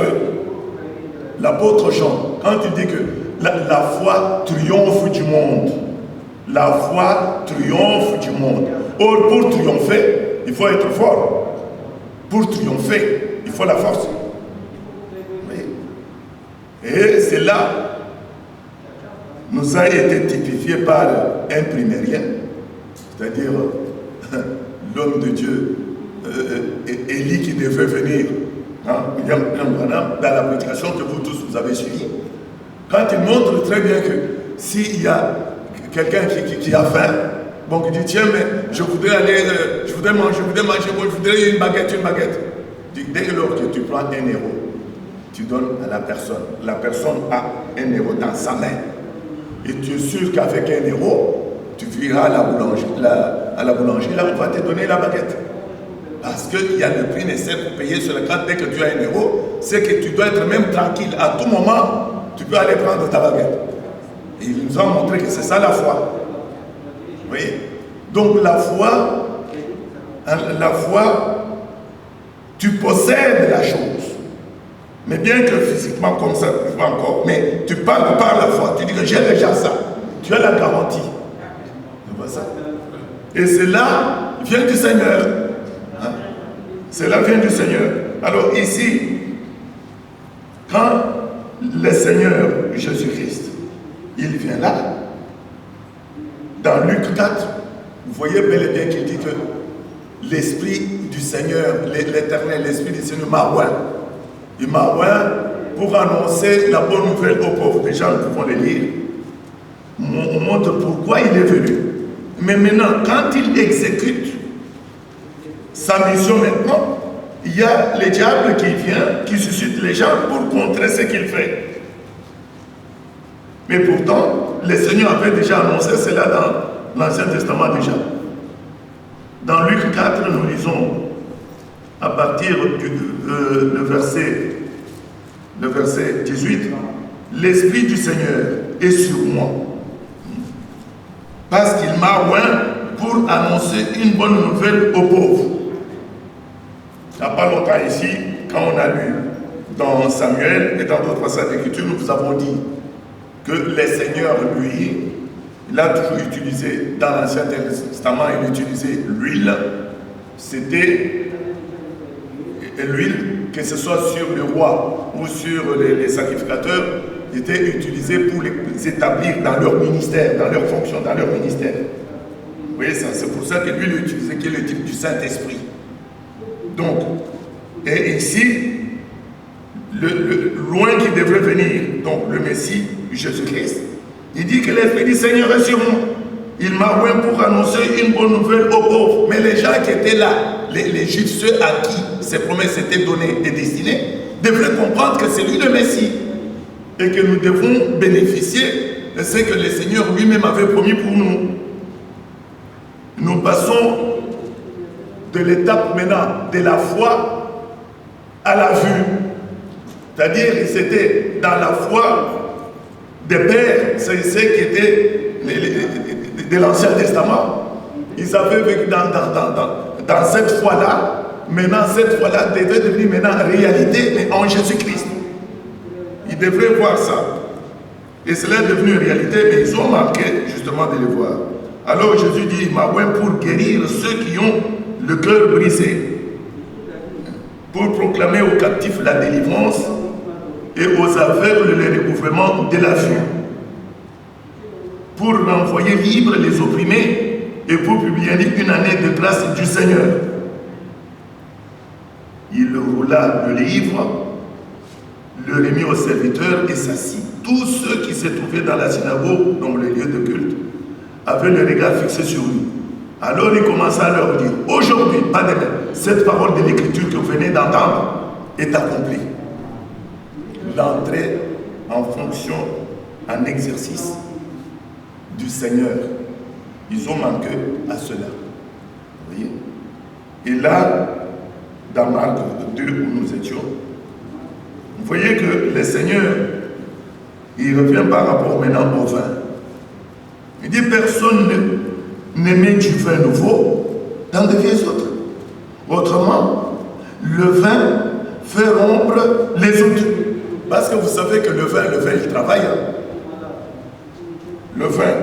l'apôtre Jean, quand il dit que la foi triomphe du monde, la foi triomphe du monde. Or, pour triompher, il faut être fort. Pour triompher, il faut la force. Oui. Et c'est là nous a été typifié par un primérien, c'est-à-dire l'homme de Dieu, Élie qui devait venir, William Branham, dans la prédication que vous tous vous avez suivie. Quand il montre très bien que s'il y a quelqu'un qui a faim, bon, qui dit tiens, mais je voudrais aller, je voudrais manger, bon, je voudrais une baguette. Dès lors que tu prends 1 euro, tu donnes à la personne a 1 euro dans sa main. Et tu es sûr qu'avec 1 euro, tu viras à la boulangerie, là on va te donner la baguette. Parce qu'il y a le prix nécessaire pour payer sur la carte. Dès que tu as 1 euro, c'est que tu dois être même tranquille. À tout moment, tu peux aller prendre ta baguette. Et il nous a montré que c'est ça la foi. Vous voyez? Donc la foi, tu possèdes la chose. Mais bien que physiquement comme ça, tu vois encore, mais tu parles par la foi. Tu dis que j'ai déjà ça. Tu as la garantie. Tu vois ça? Et cela vient du Seigneur. Hein? Cela vient du Seigneur. Alors ici, quand le Seigneur Jésus-Christ, il vient là, dans Luc 4, vous voyez bel et bien qu'il dit que l'Esprit du Seigneur, l'Éternel, l'Esprit du Seigneur m'a oint. Il m'a oint pour annoncer la bonne nouvelle aux pauvres. Déjà, nous pouvons les lire. On montre pourquoi il est venu. Mais maintenant, quand il exécute sa mission maintenant, il y a le diable qui vient, qui suscite les gens pour contrer ce qu'il fait. Mais pourtant, le Seigneur avait déjà annoncé cela dans l'Ancien Testament déjà. Dans Luc 4, nous lisons à partir le verset 18, l'Esprit du Seigneur est sur moi, parce qu'il m'a oint pour annoncer une bonne nouvelle aux pauvres. Il n'y a pas longtemps ici, quand on a lu dans Samuel et dans d'autres passages d'Écriture, nous vous avons dit que le Seigneur, lui, il a toujours utilisé, dans l'Ancien Testament, il utilisait l'huile. C'était l'huile, que ce soit sur le roi ou sur les sacrificateurs, était utilisé pour les établir dans leur ministère, dans leur fonction, dans leur ministère. Vous voyez ça, c'est pour ça que l'huile est utilisée, qui est le type du Saint-Esprit. Donc, et ici, loin qui devrait venir, donc le Messie, Jésus-Christ, il dit que l'Esprit du Seigneur est sur moi. Il m'a oint pour annoncer une bonne nouvelle aux pauvres. Mais les gens qui étaient là, les Juifs, ceux à qui ces promesses étaient données et destinées, devraient comprendre que c'est lui le Messie. Et que nous devons bénéficier de ce que le Seigneur lui-même avait promis pour nous. Nous passons de l'étape maintenant de la foi à la vue. C'est-à-dire que c'était dans la foi des pères, c'est ceux qui étaient de l'Ancien Testament. Ils avaient vécu dans cette foi-là. Maintenant, cette foi-là devait devenir maintenant réalité, mais en Jésus-Christ. Ils devraient voir ça. Et cela est devenu réalité, mais ils ont manqué justement de le voir. Alors Jésus dit, il m'a oint pour guérir ceux qui ont le cœur brisé, pour proclamer aux captifs la délivrance et aux aveugles le recouvrement de la vue, pour renvoyer libres les opprimés et pour publier une année de grâce du Seigneur. Il roula le livre, le remit aux serviteurs et s'assit. Tous ceux qui se trouvaient dans la synagogue, dans le lieu de culte, avaient le regard fixé sur lui. Alors il commença à leur dire, aujourd'hui, pas demain, cette parole de l'écriture que vous venez d'entendre est accomplie. L'entrée en fonction, en exercice du Seigneur. Ils ont manqué à cela. Vous voyez? Et là, dans Marc 2 où nous étions, Vous voyez que le Seigneur, il revient par rapport maintenant au vin. Il dit, personne ne met du vin nouveau dans de vieilles autres. Autrement, le vin fait rompre les autres. Parce que vous savez que le vin, il travaille. Le vin,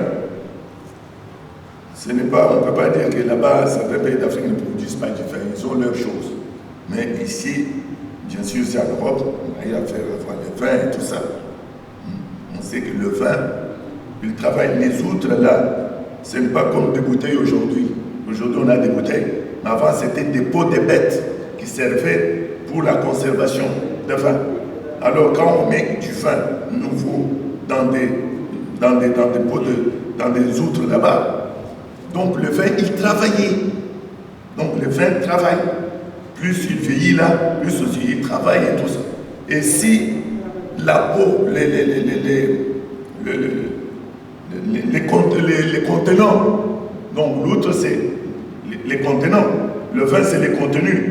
ce n'est pas, on ne peut pas dire que là-bas, certains pays d'Afrique ne produisent pas du vin, ils ont leurs choses. Mais ici, bien sûr, c'est en Europe, on a à faire le vin et tout ça. On sait que le vin, il travaille. Les outres là, ce n'est pas comme des bouteilles aujourd'hui. Aujourd'hui, on a des bouteilles. Mais avant, c'était des pots de bêtes qui servaient pour la conservation de vin. Alors, quand on met du vin nouveau dans des pots dans des outres là-bas, donc le vin, il travaillait. Donc le vin travaille. Plus il vieillit là, plus aussi il travaille et tout ça. Et si la peau, les contenants, donc l'autre c'est les contenants, le vin c'est les contenus.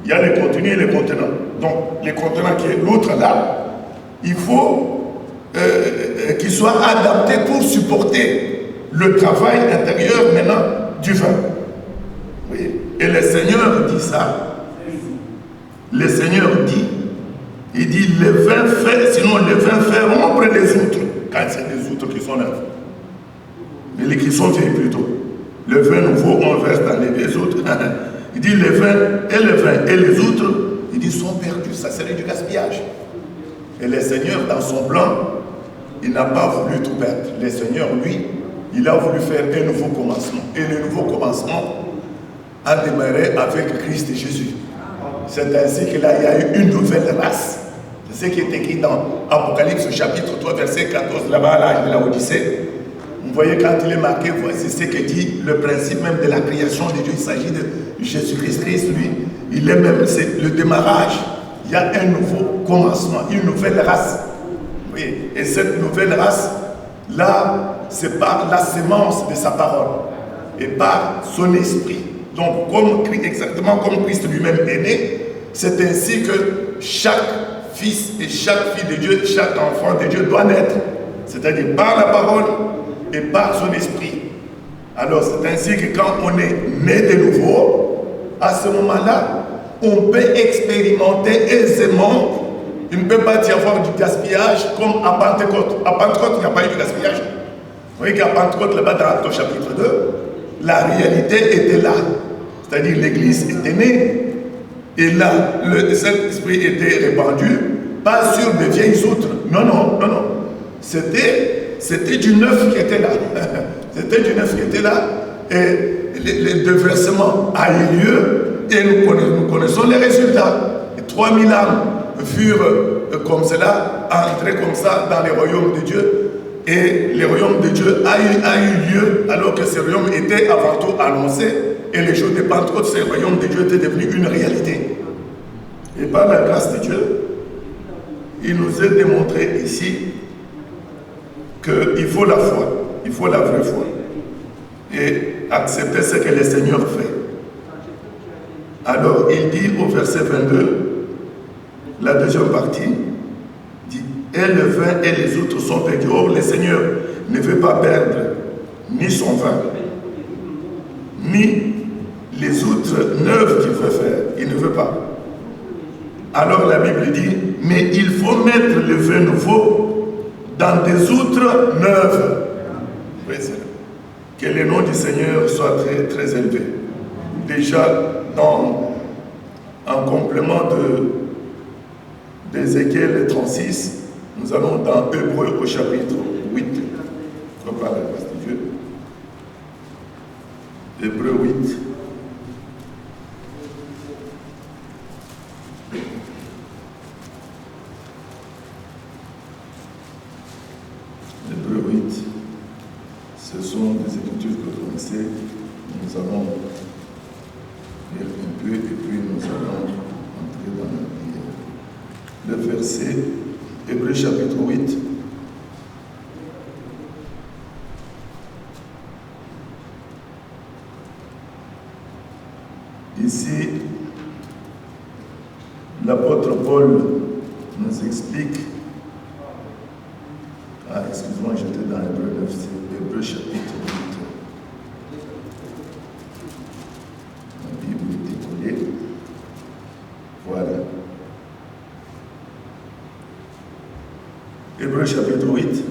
Il y a les contenus et les contenants. Donc les contenants qui est l'autre là, il faut qu'ils soient adaptés pour supporter le travail intérieur maintenant du vin. Oui. Et le Seigneur dit ça. Le Seigneur dit, il dit le vin fait, sinon le vin fait rompre les outres, quand c'est des outres qui sont neuves. Mais qui sont vieilles plutôt. Le vin nouveau, on verse dans les vieilles outres. Il dit le vin et les outres, il dit sont perdus, ça serait du gaspillage. Et le Seigneur, dans son plan, il n'a pas voulu tout perdre. Le Seigneur, lui, il a voulu faire un nouveau commencement. Et le nouveau commencement a démarré avec Christ et Jésus. C'est ainsi qu'il y a eu une nouvelle race. C'est ce qui est écrit dans Apocalypse chapitre 3, verset 14, là-bas à l'âge de la Odyssée. Vous voyez quand il est marqué, c'est ce que dit le principe même de la création de Dieu. Il s'agit de Jésus-Christ, lui. Il est même, c'est le démarrage. Il y a un nouveau commencement, une nouvelle race. Oui. Et cette nouvelle race, là, c'est par la sémence de sa parole et par son esprit. Donc, exactement comme Christ lui-même est né, c'est ainsi que chaque fils et chaque fille de Dieu, chaque enfant de Dieu doit naître. C'est-à-dire par la parole et par son esprit. Alors, c'est ainsi que quand on est né de nouveau, à ce moment-là, on peut expérimenter aisément. Il ne peut pas y avoir du gaspillage comme à Pentecôte. À Pentecôte, il n'y a pas eu de gaspillage. Vous voyez qu'à Pentecôte, là-bas dans Actes chapitre 2, la réalité était là. C'est-à-dire l'église était née. Et là, le Saint-Esprit était répandu, pas sur de vieilles outres. Non, non, non, non. C'était du neuf qui était là. C'était du neuf qui était là. Et le déversement a eu lieu. Et nous connaissons les résultats. Et 3000 âmes furent comme cela, entrées comme ça dans les royaumes de Dieu. Et le royaume de Dieu a eu lieu alors que ce royaume était avant tout annoncé. Et le jour de Pentecôte, ce royaume de Dieu était devenu une réalité. Et par la grâce de Dieu, il nous est démontré ici qu'il faut la foi, il faut la vraie foi. Et accepter ce que le Seigneur fait. Alors il dit au verset 22, la deuxième partie, dit, et le vin et les autres sont perdus. Or le Seigneur ne veut pas perdre ni son vin, ni les outres neuves qu'il veut faire. Il ne veut pas. Alors la Bible dit, mais il faut mettre le vin nouveau dans des outres neuves. Oui, que le nom du Seigneur soit très, très élevé. Déjà, en complément d'Ézéchiel 36, nous allons dans Hébreux au chapitre 8. Par la grâce de Dieu. Hébreux 8. Hébreux 8. Ce sont des écritures que vous connaissez. Nous allons lire un peu et puis nous allons entrer dans la prière. Le verset, Hébreux chapitre 8. Ici, l'apôtre Paul nous nous explique. Ah, excuse-moi, j'étais dans Hébreu 9, c'est Hébreu chapitre 8. La Bible est décollée. Voilà. Hébreu chapitre 8.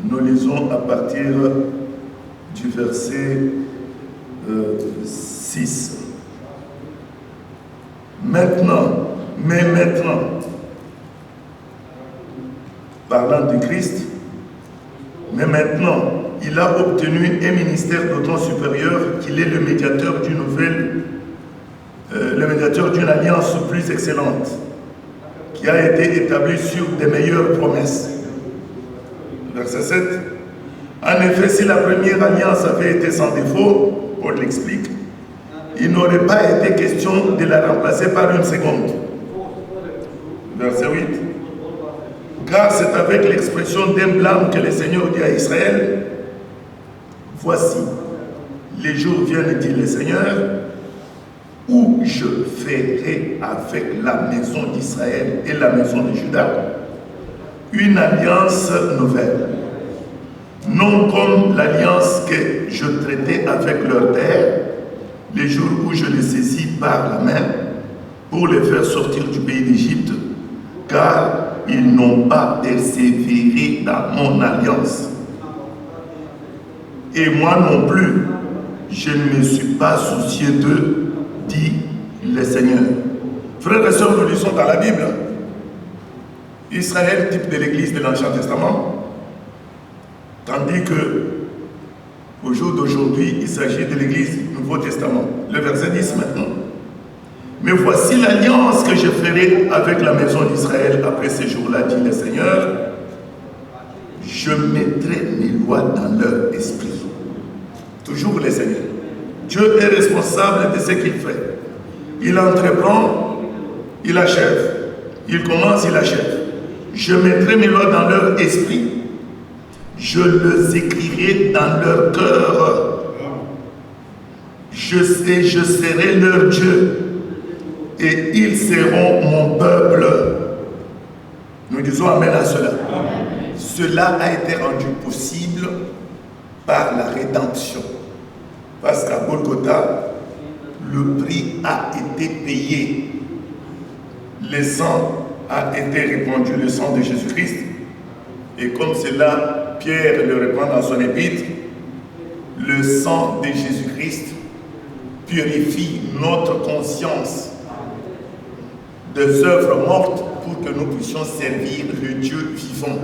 Nous lisons à partir du verset 6. Maintenant, parlant de Christ, mais maintenant, il a obtenu un ministère d'autant supérieur qu'il est le médiateur d'une alliance plus excellente, qui a été établie sur des meilleures promesses. Verset 7. En effet, si la première alliance avait été sans défaut, Paul l'explique, il n'aurait pas été question de la remplacer par une seconde. Verset 8. Car c'est avec l'expression d'un blâme que le Seigneur dit à Israël, voici, les jours viennent, dit le Seigneur, où je ferai avec la maison d'Israël et la maison de Juda une alliance nouvelle. Non comme l'alliance que je traitais avec leur père, les jours où je les saisis par la main pour les faire sortir du pays d'Égypte, car ils n'ont pas persévéré dans mon alliance. Et moi non plus, je ne me suis pas soucié d'eux, dit le Seigneur. Frères et sœurs, nous lisons dans la Bible, Israël, type de l'église de l'Ancien Testament, tandis que au jour d'aujourd'hui, il s'agit de l'église du Nouveau Testament. Le verset 10 maintenant. Mais voici l'alliance que je ferai avec la maison d'Israël après ces jours-là, dit le Seigneur. Je mettrai mes lois dans leur esprit. Toujours le Seigneur. Dieu est responsable de ce qu'il fait. Il entreprend, il achève. Il commence, il achève. Je mettrai mes lois dans leur esprit. Je les écrirai dans leur cœur. Je serai leur Dieu. Et ils seront mon peuple. Nous disons amen à cela. Amen. Cela a été rendu possible par la rédemption. Parce qu'à Golgotha, le prix a été payé. Le sang a été répandu, le sang de Jésus-Christ. Et comme cela, Pierre le répand dans son épître, le sang de Jésus-Christ purifie notre conscience des œuvres mortes pour que nous puissions servir le Dieu vivant.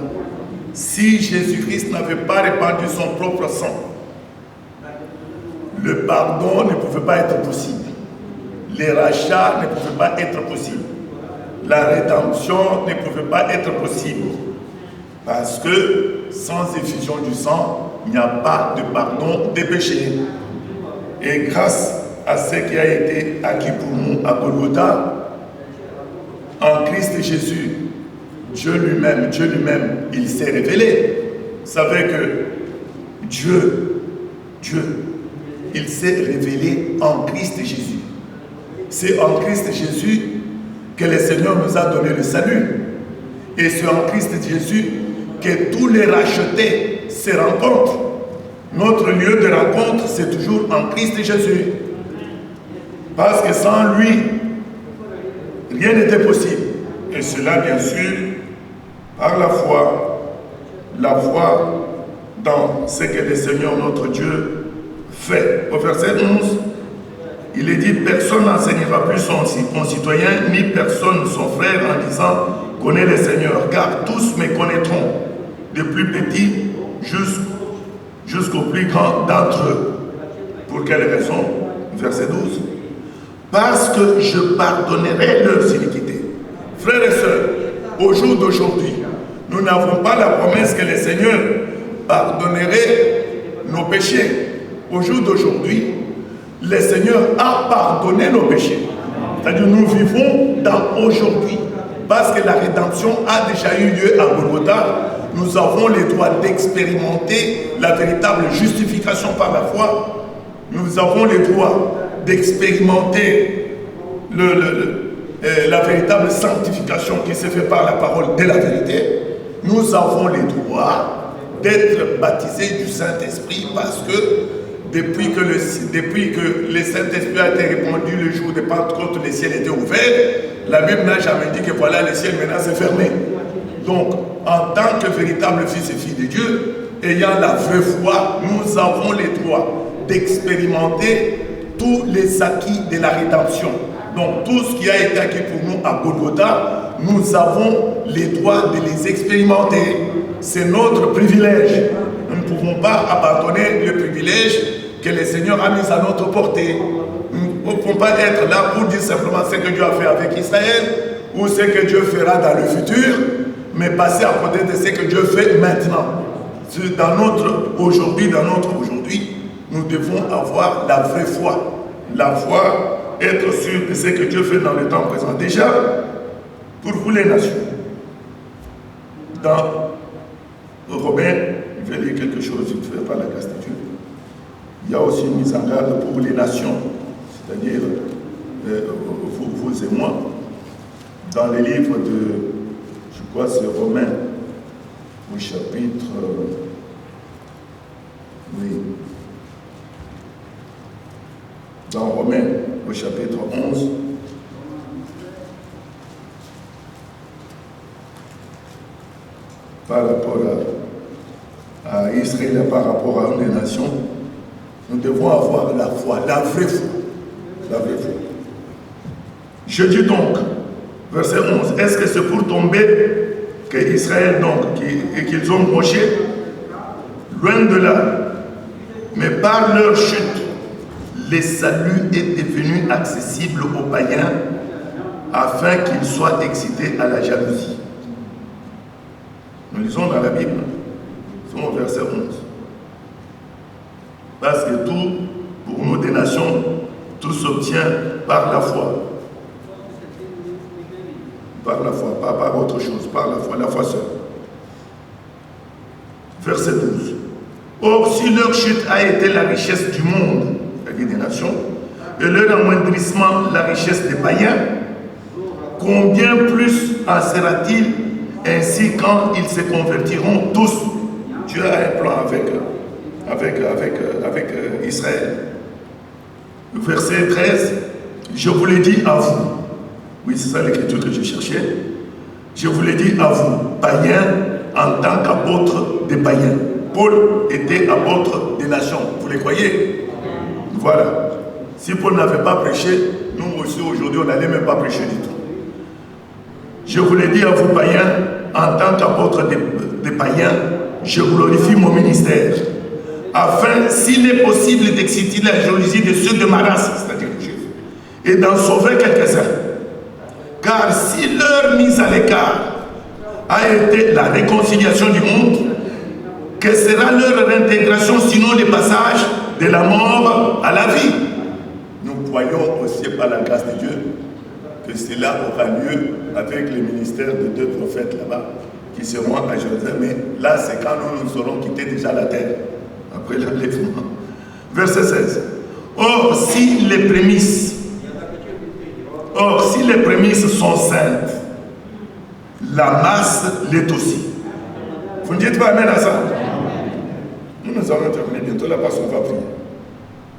Si Jésus-Christ n'avait pas répandu son propre sang, le pardon ne pouvait pas être possible. Les rachats ne pouvaient pas être possibles. La rédemption ne pouvait pas être possible. Parce que sans effusion du sang, il n'y a pas de pardon des péchés. Et grâce à ce qui a été acquis pour nous à Golgotha, en Christ Jésus, Dieu lui-même, il s'est révélé. Vous savez que Dieu, il s'est révélé en Christ Jésus. C'est en Christ Jésus que le Seigneur nous a donné le salut. Et c'est en Christ Jésus que tous les rachetés se rencontrent. Notre lieu de rencontre, c'est toujours en Christ Jésus. Parce que sans lui, rien n'était possible. Et cela, bien sûr, par la foi dans ce que le Seigneur notre Dieu fait. Au verset 11, il est dit, personne n'enseignera plus son concitoyen, ni personne son frère en disant, connais le Seigneur, car tous me connaîtront, des plus petits jusqu'au plus grand d'entre eux. Pour quelle raison? Verset 12. Parce que je pardonnerai leurs iniquités. Frères et sœurs, au jour d'aujourd'hui, nous n'avons pas la promesse que le Seigneur pardonnerait nos péchés. Au jour d'aujourd'hui, le Seigneur a pardonné nos péchés. C'est-à-dire nous vivons dans aujourd'hui. Parce que la rédemption a déjà eu lieu à Golgotha, nous avons le droit d'expérimenter la véritable justification par la foi. Nous avons le droit d'expérimenter la véritable sanctification qui se fait par la parole de la vérité, nous avons les droits d'être baptisés du Saint-Esprit parce que depuis que le Saint-Esprit a été répandu le jour de Pentecôte, le ciel était ouvert. La Bible n'a jamais dit que voilà, le ciel maintenant s'est fermé. Donc, en tant que véritable fils et filles de Dieu, ayant la vraie foi, nous avons les droits d'expérimenter tous les acquis de la rédemption. Donc, tout ce qui a été acquis pour nous à Golgotha, nous avons les droits de les expérimenter. C'est notre privilège. Nous ne pouvons pas abandonner le privilège que le Seigneur a mis à notre portée. Nous ne pouvons pas être là pour dire simplement ce que Dieu a fait avec Israël ou ce que Dieu fera dans le futur, mais passer à côté de ce que Dieu fait maintenant. Dans notre aujourd'hui, nous devons avoir la vraie foi. La foi, être sûr de ce que Dieu fait dans le temps présent. Déjà, pour vous les nations, dans Romains, je vais lire quelque chose vite fait par la grâce de Dieu. Il y a aussi une mise en garde pour les nations, c'est-à-dire vous et moi, dans les livres de, je crois c'est Romains, au chapitre, dans Romains, au chapitre 11, par rapport à Israël, par rapport à une des nations, nous devons avoir la foi, la vraie foi. La vraie foi. Je dis donc, verset 11, est-ce que c'est pour tomber que Israël, donc, et qu'ils ont bronché? Loin de là. Mais par leur chute, le salut est devenu accessible aux païens afin qu'ils soient excités à la jalousie. Nous lisons dans la Bible, c'est au verset 11. Parce que tout, pour nous des nations, tout s'obtient par la foi. Par la foi, pas par autre chose, par la foi seule. Verset 12. Or, si leur chute a été la richesse du monde, c'est-à-dire des nations, et leur amoindrissement la richesse des païens, combien plus en sera-t-il ainsi quand ils se convertiront tous? Dieu a un plan avec Israël. Verset 13, je vous l'ai dit à vous. Oui, c'est ça l'écriture que je cherchais. Je vous l'ai dit à vous, païens, en tant qu'apôtre des païens. Paul était apôtre des nations. Vous les croyez? Voilà. Si Paul n'avait pas prêché, nous aussi aujourd'hui, on n'allait même pas prêcher du tout. Je vous l'ai dit à vous, païens, en tant qu'apôtre des païens, je glorifie mon ministère, afin, s'il est possible, d'exciter la jalousie de ceux de ma race, c'est-à-dire les Juifs, et d'en sauver quelques-uns. Car si leur mise à l'écart a été la réconciliation du monde, que sera leur réintégration sinon le passage de la mort à la vie? Nous voyons aussi par la grâce de Dieu que cela aura lieu avec le ministère de 2 prophètes là-bas qui seront à Jérusalem. Mais là, c'est quand nous aurons quitté déjà la terre, après l'enlèvement. Verset 16. Or, si les prémices sont saintes, la masse l'est aussi. Vous ne dites pas amen à ça? Nous allons terminer bientôt, la passe, on va prier.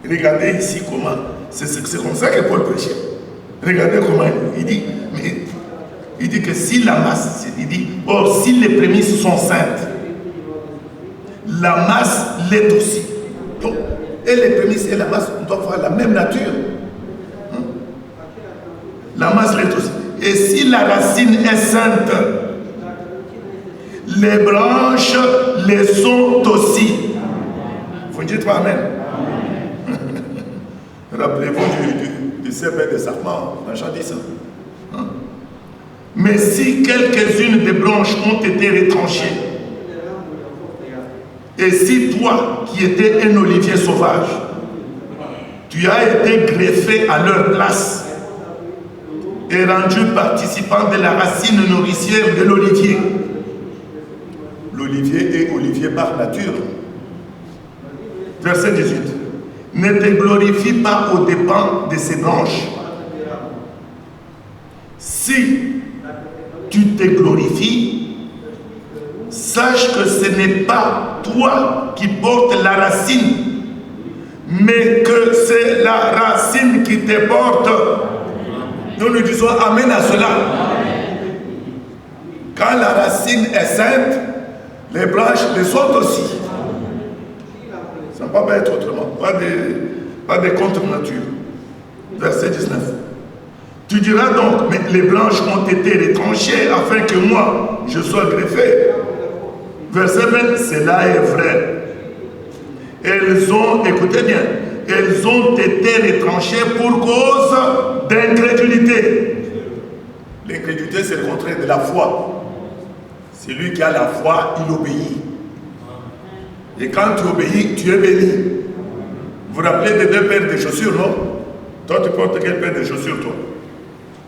Regardez ici comment, c'est comme ça que Paul prêchait. Regardez comment il dit, mais il dit que si la masse, il dit, or si les prémices sont saintes, la masse l'est aussi. Donc, et les prémices et la masse doivent avoir la même nature. La masse l'est aussi. Et si la racine est sainte, les branches les sont aussi. Vous ne dites pas amen? Rappelez-vous du serpent de Sarman, on a déjà dit ça. Mais si quelques-unes des branches ont été retranchées, et si toi, qui étais un olivier sauvage, tu as été greffé à leur place et rendu participant de la racine nourricière de l'olivier. L'olivier est olivier par nature. Verset 18. Ne te glorifie pas aux dépens de ces branches. si tu te glorifies, sache que ce n'est pas toi qui portes la racine, mais que c'est la racine qui te porte. Nous disons Amen à cela. Quand la racine est sainte, les branches les autres aussi. Ça ne peut pas être autrement. Pas des contre-nature. Verset 19. Tu diras donc, mais les branches ont été retranchées afin que moi, je sois greffé. Verset 20, cela est vrai. Elles ont, écoutez bien, elles ont été retranchées pour cause d'incrédulité. L'incrédulité, c'est le contraire de la foi. Celui qui a la foi, il obéit. Et quand tu obéis, tu es béni. Vous vous rappelez des deux paires de chaussures, non? Toi, tu portes quelle paire de chaussures, toi?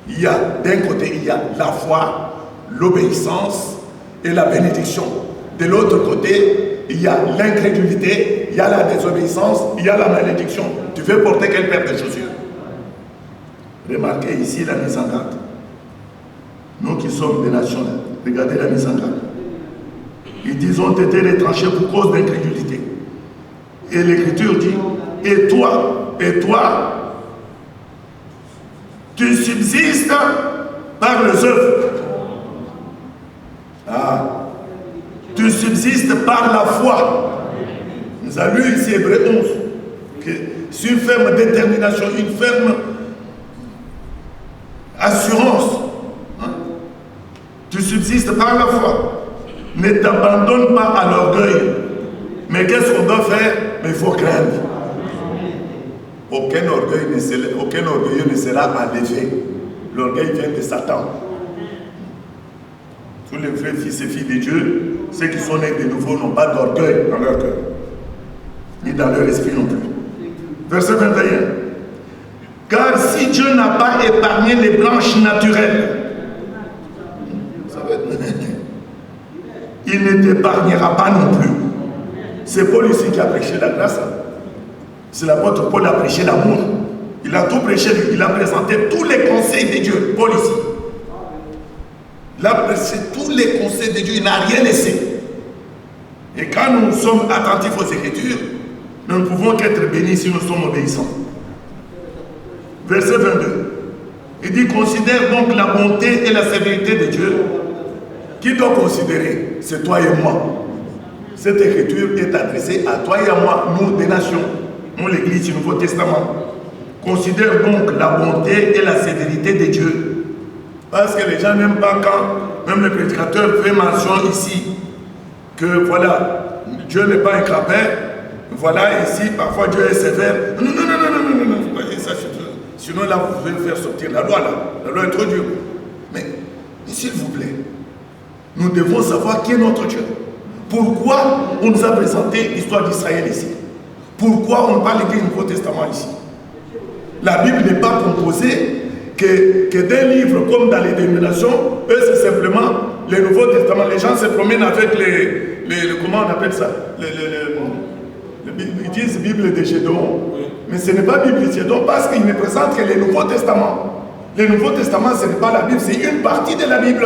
Il y a, d'un côté, il y a la foi, l'obéissance et la bénédiction. De l'autre côté, il y a l'incrédulité, il y a la désobéissance, il y a la malédiction. Tu veux porter quelle paire de chaussures? Remarquez ici la mise en garde. Nous qui sommes des nations, regardez la mise en garde. Ils disent ont été retranchés pour cause d'incrédulité. Et l'Écriture dit, et toi, tu subsistes par les œuvres. Ah, tu subsistes par la foi. Nous avons lu ici Hébreux 11, que c'est une ferme détermination, une ferme assurance. Hein? Tu subsistes par la foi. Ne t'abandonne pas à l'orgueil. Mais qu'est-ce qu'on doit faire? Mais il faut craindre. Aucun orgueilleux ne sera enlevé. L'orgueil vient de Satan. Tous les vrais fils et filles de Dieu, ceux qui sont nés de nouveau, n'ont pas d'orgueil dans leur cœur, ni dans leur esprit non plus. Verset 21. Car si Dieu n'a pas épargné les branches naturelles, il ne t'épargnera pas non plus. C'est Paul ici qui a prêché la grâce. C'est l'apôtre Paul qui a prêché l'amour. Il a tout prêché, il a présenté tous les conseils de Dieu. Paul ici. Il a prêché tous les conseils de Dieu, il n'a rien laissé. Et quand nous sommes attentifs aux Écritures, nous ne pouvons qu'être bénis si nous sommes obéissants. Verset 22. Il dit, considère donc la bonté et la sévérité de Dieu. Qui doit considérer? C'est toi et moi. Cette écriture est adressée à toi et à moi, nous des nations, nous l'Église du Nouveau Testament. Considère donc la bonté et la sévérité de Dieu. Parce que les gens n'aiment pas quand même le prédicateur fait mention ici que voilà, Dieu n'est pas un crapin. Voilà, ici, parfois Dieu est sévère. Non, voyez ça, sinon là, vous pouvez faire sortir la loi là. La loi est trop dure. Mais s'il vous plaît, nous devons savoir qui est notre Dieu. Pourquoi on nous a présenté l'histoire d'Israël ici? Pourquoi on parle du Nouveau Testament ici? La Bible n'est pas composée que d'un livre comme dans les dénominations. Eux, c'est simplement le Nouveau Testament. Les gens se promènent avec comment on appelle ça? Ils disent Bible de Gédéon. Mais ce n'est pas Bible de Gédéon parce qu'ils ne présentent que le Nouveau Testament. Le Nouveau Testament, ce n'est pas la Bible, c'est une partie de la Bible.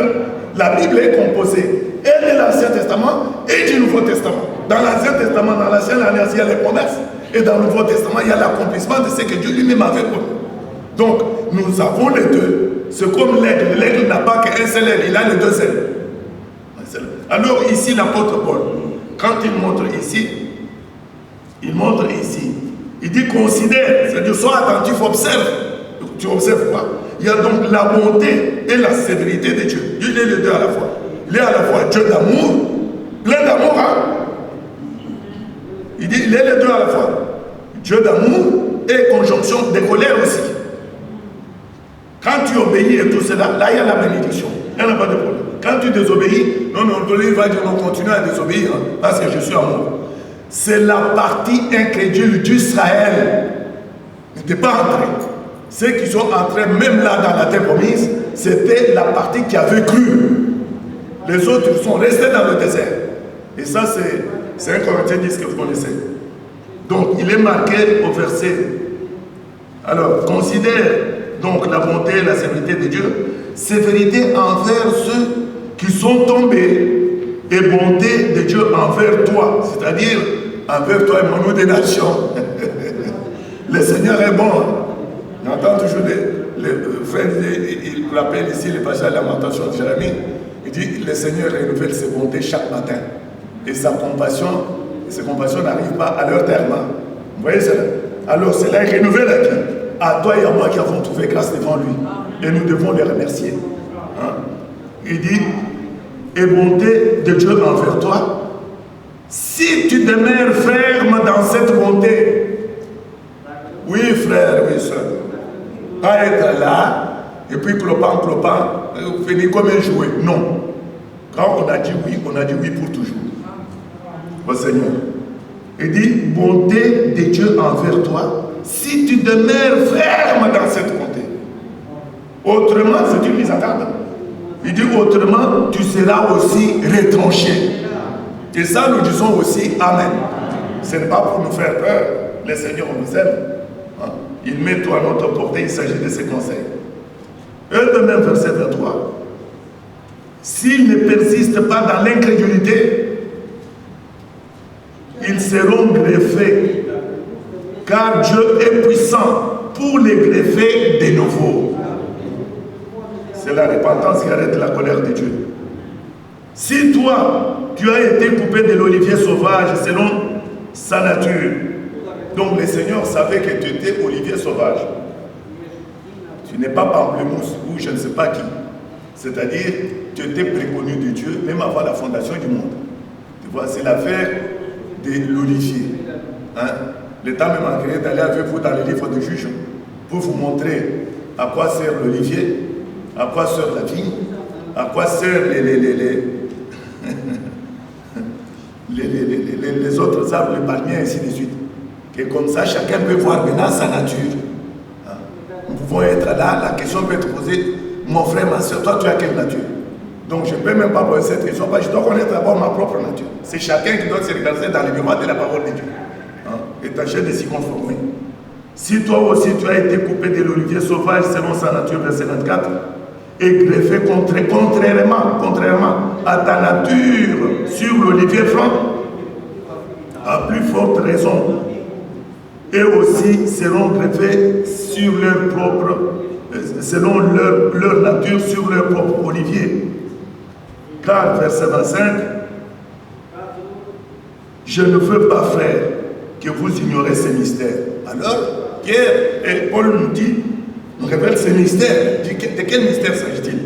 La Bible est composée et de l'Ancien Testament et du Nouveau Testament. Dans l'Ancien Testament, dans l'Ancien Alliance, il y a les promesses. Et dans le Nouveau Testament, il y a l'accomplissement de ce que Dieu lui-même avait promis. Donc, nous avons les deux. C'est comme l'aigle. L'aigle n'a pas qu'un seul aigle, il a les deux ailes. Alors ici, l'apôtre Paul, quand il montre ici, il dit considère, c'est-à-dire sois attentif, observe. Tu observes quoi? Il y a donc la bonté et la sévérité de Dieu. Dieu est les deux à la fois. Il est à la fois Dieu d'amour, plein d'amour, hein? Il dit, il est les deux à la fois. Dieu d'amour et conjonction de colère aussi. Quand tu obéis et tout cela, là il y a la bénédiction. Il n'y en a pas de problème. Quand tu désobéis, non, il va dire, non, continue à désobéir, hein, parce que je suis amour. C'est la partie incrédule d'Israël. Il n'était pas entré. Ceux qui sont entrés même là dans la terre promise, c'était la partie qui avait cru. Les autres sont restés dans le désert. Et ça, c'est 1 Corinthiens 10 que vous connaissez. Donc, il est marqué au verset. Alors, considère donc la bonté et la sévérité de Dieu. sévérité envers ceux qui sont tombés et bonté de Dieu envers toi, c'est-à-dire envers toi et mon nom des nations. Le Seigneur est bon. J'entends toujours les frères, il rappelle ici le passage de la lamentation de Jérémie. Il dit, le Seigneur renouvelle ses bontés chaque matin. Et ses compassions n'arrivent pas à leur terme. Vous voyez cela? Alors cela est renouvelé à qui? À toi et à moi qui avons trouvé grâce devant lui. Et nous devons les remercier. Hein? Il dit, et bonté de Dieu envers toi, si tu demeures ferme dans cette bonté. Oui frère, oui soeur. Pas être là, et puis clopant, venir comme un jouet. Non. Quand on a dit oui pour toujours. Au Seigneur. Il dit, bonté de Dieu envers toi, si tu demeures ferme dans cette bonté. Autrement, c'est une mise à garde. Il dit, autrement, tu seras aussi retranché. Et ça, nous disons aussi Amen. Ce n'est pas pour nous faire peur. Le Seigneur nous aime. Hein? Il met tout à notre portée, il s'agit de ses conseils. De même, verset 23. S'ils ne persistent pas dans l'incrédulité, ils seront greffés, car Dieu est puissant pour les greffer de nouveau. C'est la repentance qui arrête la colère de Dieu. Si toi, tu as été coupé de l'olivier sauvage selon sa nature, donc le Seigneur savait que tu étais olivier sauvage. Tu n'es pas pamplemousse ou je ne sais pas qui. C'est-à-dire, tu étais préconnu de Dieu même avant la fondation du monde. Tu vois, c'est l'affaire de l'olivier. Hein? L'État m'a manqué d'aller avec vous dans le livre de Juges pour vous montrer à quoi sert l'olivier, à quoi sert la vigne, à quoi servent les autres arbres, les palmiers, ainsi de suite. Et comme ça, chacun peut voir maintenant sa nature. Hein? Nous pouvons être là, la question peut être posée, mon frère, ma soeur, toi tu as quelle nature? Donc je ne peux même pas poser cette question, parce que je dois connaître d'abord ma propre nature. C'est chacun qui doit se regarder dans le miroir de la parole de Dieu. Hein? Et tâcher de s'y conformer. Si toi aussi tu as été coupé de l'olivier sauvage selon sa nature, verset 24, et greffé contrairement à ta nature sur l'olivier franc, à plus forte raison, et aussi seront greffés sur leur propre, selon leur nature sur leur propre olivier. Car, verset 25, je ne veux pas, frère, que vous ignorez ces mystères. Alors, Pierre et Paul nous dit, nous révèlent ces mystères. De quel mystère s'agit-il?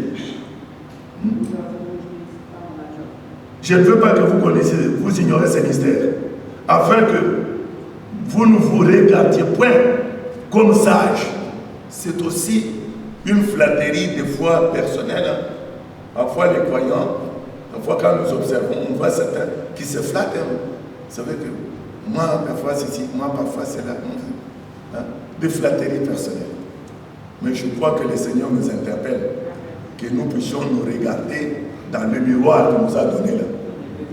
Je ne veux pas que vous connaissiez, vous ignorez ces mystères, afin que vous ne vous regardiez point comme sages. C'est aussi une flatterie des fois personnelle. Hein. Parfois les croyants, parfois quand nous observons, on voit certains qui se flattent. Hein. Vous savez que moi parfois c'est ici, moi parfois c'est là. Hein. Des flatteries personnelles. Mais je crois que le Seigneur nous interpelle, que nous puissions nous regarder dans le miroir qu'il nous a donné là.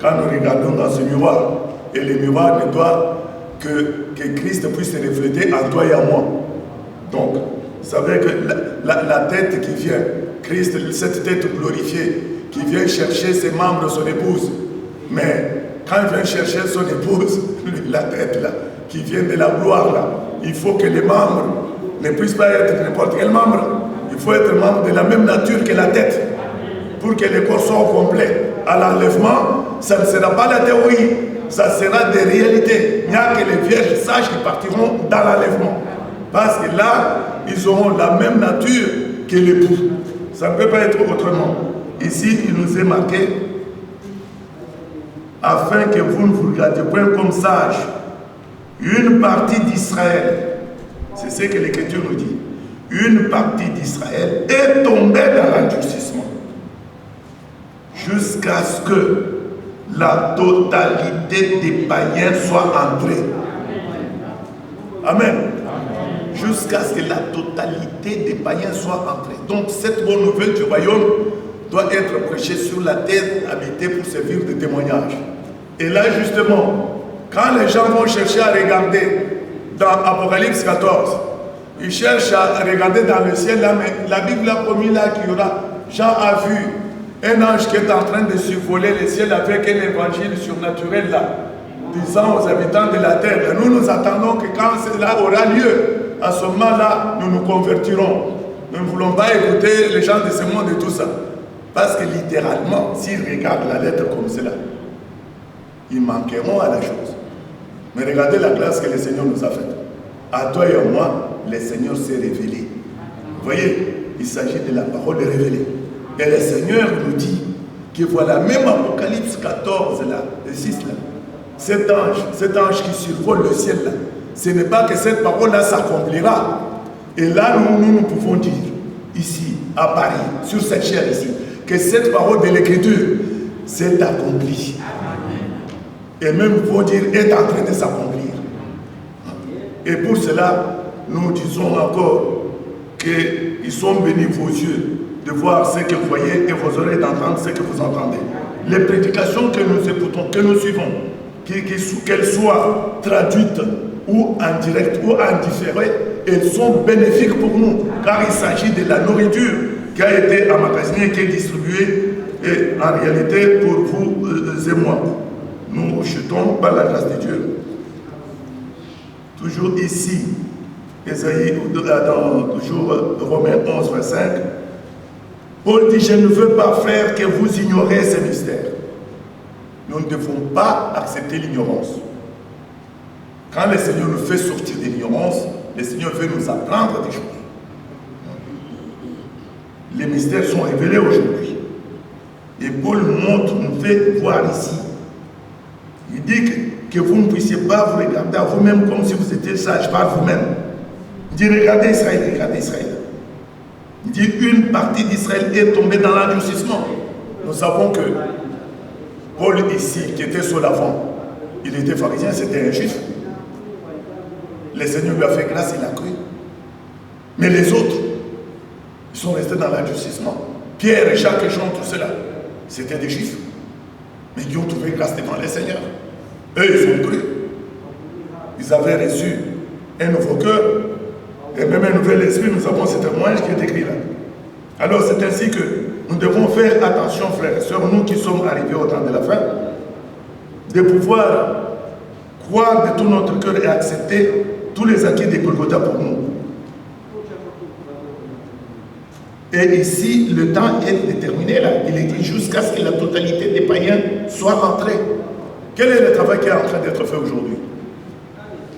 Quand nous regardons dans ce miroir, et le miroir ne doit que Christ puisse se refléter en toi et en moi. Donc, vous savez que la tête qui vient, Christ, cette tête glorifiée, qui vient chercher ses membres, son épouse. Mais quand il vient chercher son épouse, la tête là, qui vient de la gloire là, il faut que les membres ne puissent pas être n'importe quel membre. Il faut être membre de la même nature que la tête, pour que le corps soit complet. À l'enlèvement, ça ne sera pas la théorie, ça sera des réalités. Il n'y a que les vierges sages qui partiront dans l'enlèvement. Parce que là, ils auront la même nature que l'époux. Ça ne peut pas être autrement. Ici, il nous est marqué, afin que vous ne vous regardiez point comme sages, une partie d'Israël, c'est ce que l'Écriture nous dit, une partie d'Israël est tombée dans l'endurcissement, jusqu'à ce que la totalité des païens soit entrée. Amen. Jusqu'à ce que la totalité des païens soit entrée. Donc cette bonne nouvelle du royaume doit être prêchée sur la terre habitée pour servir de témoignage. Et là justement, quand les gens vont chercher à regarder dans Apocalypse 14, ils cherchent à regarder dans le ciel là, mais la Bible a promis là qu'il y aura Jean a vu un ange qui est en train de survoler le ciel avec un évangile surnaturel là, disant aux habitants de la terre. Et nous attendons que quand cela aura lieu, à ce moment-là, nous nous convertirons. Nous ne voulons pas écouter les gens de ce monde et tout ça. Parce que littéralement, s'ils regardent la lettre comme cela, ils manqueront à la chose. Mais regardez la grâce que le Seigneur nous a faite. À toi et à moi, le Seigneur s'est révélé. Vous voyez, il s'agit de la parole révélée. Et le Seigneur nous dit que voilà, même Apocalypse 14, là, le 6, là, cet ange qui survole le ciel, là, ce n'est pas que cette parole-là s'accomplira. Et là, nous pouvons dire, ici, à Paris, sur cette chaire ici, que cette parole de l'Écriture s'est accomplie. Et même, nous pouvons dire, est en train de s'accomplir. Et pour cela, nous disons encore qu'ils sont bénis vos yeux de voir ce que vous voyez et vos oreilles d'entendre ce que vous entendez. Les prédications que nous écoutons, que nous suivons, qu'elles soient traduites ou en direct ou en différé, elles sont bénéfiques pour nous, car il s'agit de la nourriture qui a été emmagasinée et qui est distribuée et en réalité pour vous et moi. Nous jetons par la grâce de Dieu. Toujours ici, Ésaïe, toujours Romains 11, 25, Paul dit, je ne veux pas, frère, que vous ignorez ces mystères. Nous ne devons pas accepter l'ignorance. Quand le Seigneur nous fait sortir de l'ignorance, le Seigneur veut nous apprendre des choses. Les mystères sont révélés aujourd'hui. Et Paul nous fait voir ici. Il dit que vous ne puissiez pas vous regarder à vous-même comme si vous étiez sage par vous-même. Il dit, regardez Israël, regardez Israël. Il dit, une partie d'Israël est tombée dans l'endurcissement. Nous savons que Paul ici, qui était sur l'avant, il était pharisien, c'était un juif. Le Seigneur lui a fait grâce, il a cru. Mais les autres, ils sont restés dans l'endurcissement. Pierre et Jacques et Jean, tout cela, c'était des juifs. Mais qui ont trouvé grâce devant le Seigneur. Eux, ils ont cru. Ils avaient reçu un nouveau cœur et même un nouvel esprit. Nous avons ce témoignage qui est écrit là. Alors c'est ainsi que nous devons faire attention, frères et sœurs, nous qui sommes arrivés au temps de la fin, de pouvoir croire de tout notre cœur et accepter tous les acquis de Golgotha pour nous. Et ici, le temps est déterminé là. Il est dit jusqu'à ce que la totalité des païens soit rentrée. Quel est le travail qui est en train d'être fait aujourd'hui?